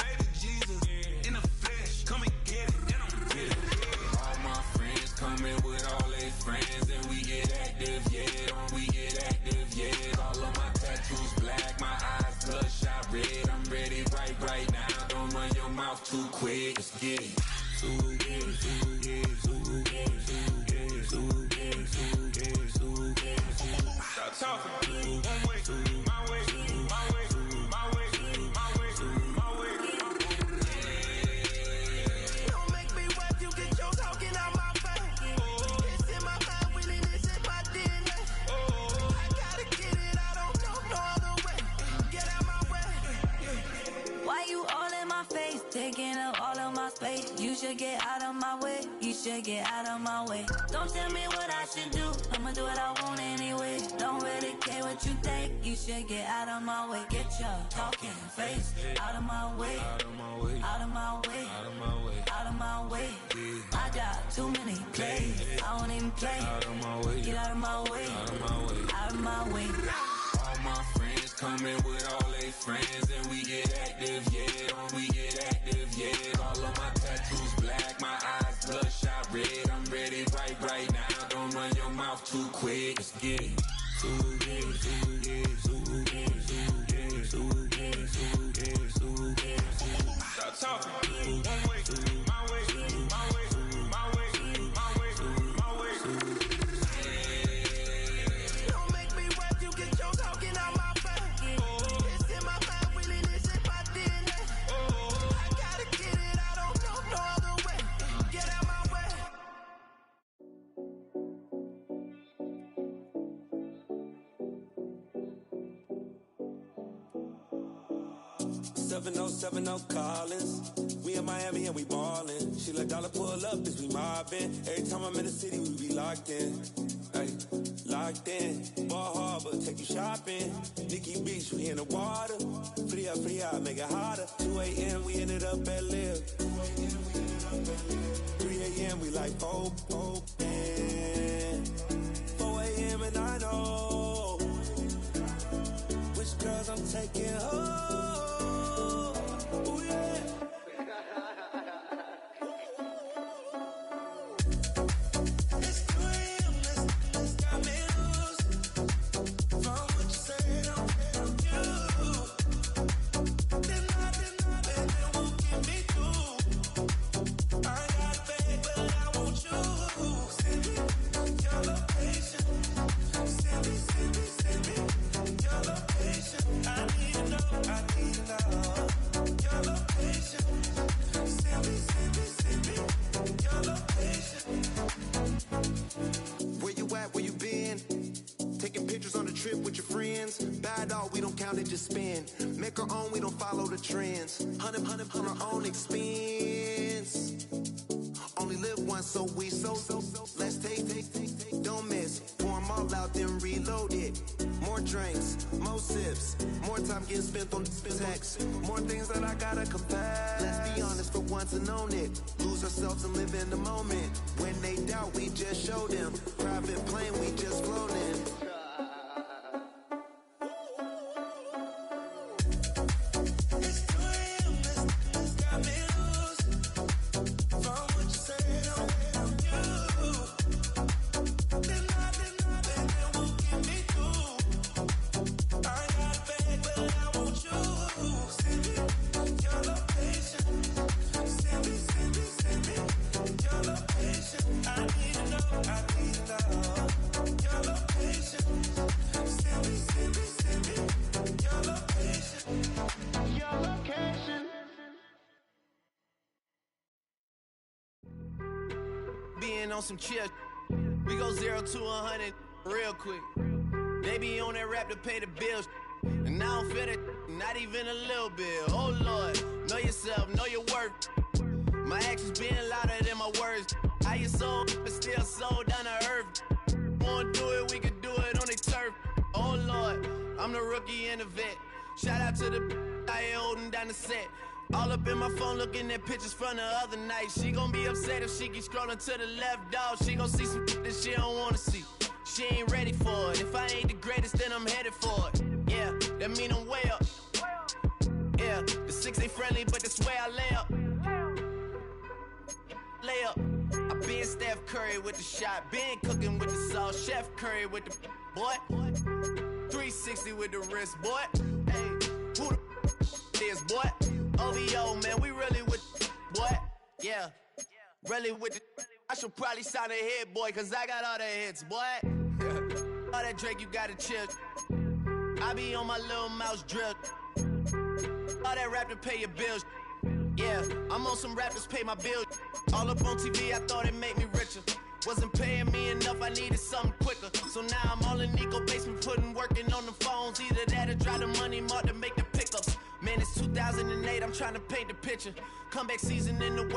baby Jesus, in the flesh, come and get it, and I'm with it. All my friends coming with all their friends, and we get active, yeah, we get active, yeah. All of my tattoos black, my eyes bloodshot red, I'm ready right now. Don't run your mouth too quick, let's get it. Stop talking. One way, my way, my way, my way, my way, my way. Don't make me wet, you get your talking out my face. It's in my mind, winning this in my DNA. I gotta get it, I don't know no other way. Get out my way. Why you all in my face, taking up all of my space? You should get out of my way, you should get out of my way. Don't tell me what I should do, I'ma do what I want anyway. Don't really care what you think, you should get out of my way. Get your talking face out of my way, out of my way, out of my way, out of my way, out of my way. I got too many plays, I don't even play. Out of my way, get out of my way, out of my way, out of my way. All my friends coming with all their friends, and we get active, yeah, we get active, yeah. All of my tattoos black, my eyes bloodshot red, I'm ready right now. Don't run your mouth too quick, let's get it. Stop talking. One way, my way, my way, my way, my way, my way. Don't make me wet, you get your talking out my face. It's in my mind, winning this in my DNA. I gotta get it, I don't know no other way. Get out my way. 7070 Collins. We in Miami and we ballin'. She let dollar pull up as we mobbin'. Every time I'm in the city, we be locked in. Ay, locked in. Ball Harbor, take you shopping. Nikki Beach, we in the water. Free up, make it hotter. 2 a.m. we ended up at Live. 3 a.m. we like Pope, and 4 a.m. and I know which girls I'm taking home. Ooh, yeah. Where you at, where you been? Taking pictures on the trip with your friends. Bad dog, we don't count it, just spend. Make our own, we don't follow the trends. Hundred on our own expense. one, so we so. Let's take, don't miss. Pour 'em all out, then reload it. More drinks, more sips, more time getting spent on text. More things that I gotta confess. Let's be honest for once and own it. Lose ourselves and live in the moment. When they doubt, we just show them. Private plane, we just flown in. Being on some chill, we go 0 to 100 real quick. They be on that rap to pay the bills, and I don't feel it, not even a little bit. Oh Lord, know yourself, know your worth. My actions being louder than my words. How you sold, but still sold down to earth. Wanna do it, we can do it on the turf. Oh Lord, I'm the rookie and the vet. Shout out to the I ain't holding down the set. All up in my phone looking at pictures from the other night. She gon' be upset if she keeps scrolling to the left, dog. She gon' see some that she don't wanna see. She ain't ready for it. If I ain't the greatest, then I'm headed for it. Yeah, that mean I'm way up. Yeah, the 6 ain't friendly, but that's where I lay up. Lay up. I been Steph Curry with the shot. Been cooking with the sauce. Chef Curry with the boy. 360 with the wrist, boy. Hey, who the is, boy? OVO, man, we really with boy. Yeah, really with the. I should probably sign a hit, boy, cause I got all the hits, boy. All that Drake, you gotta chill. I be on my little mouse drill. All that rap to pay your bills. Yeah, I'm on some rappers pay my bills. All up on TV, I thought it made me richer. Wasn't paying me enough, I needed something quicker. So now I'm all in Nico basement, working on the phones. Either that or drive the money mark to make the pickups. Man, it's 2008, I'm trying to paint the picture. Comeback season in the world.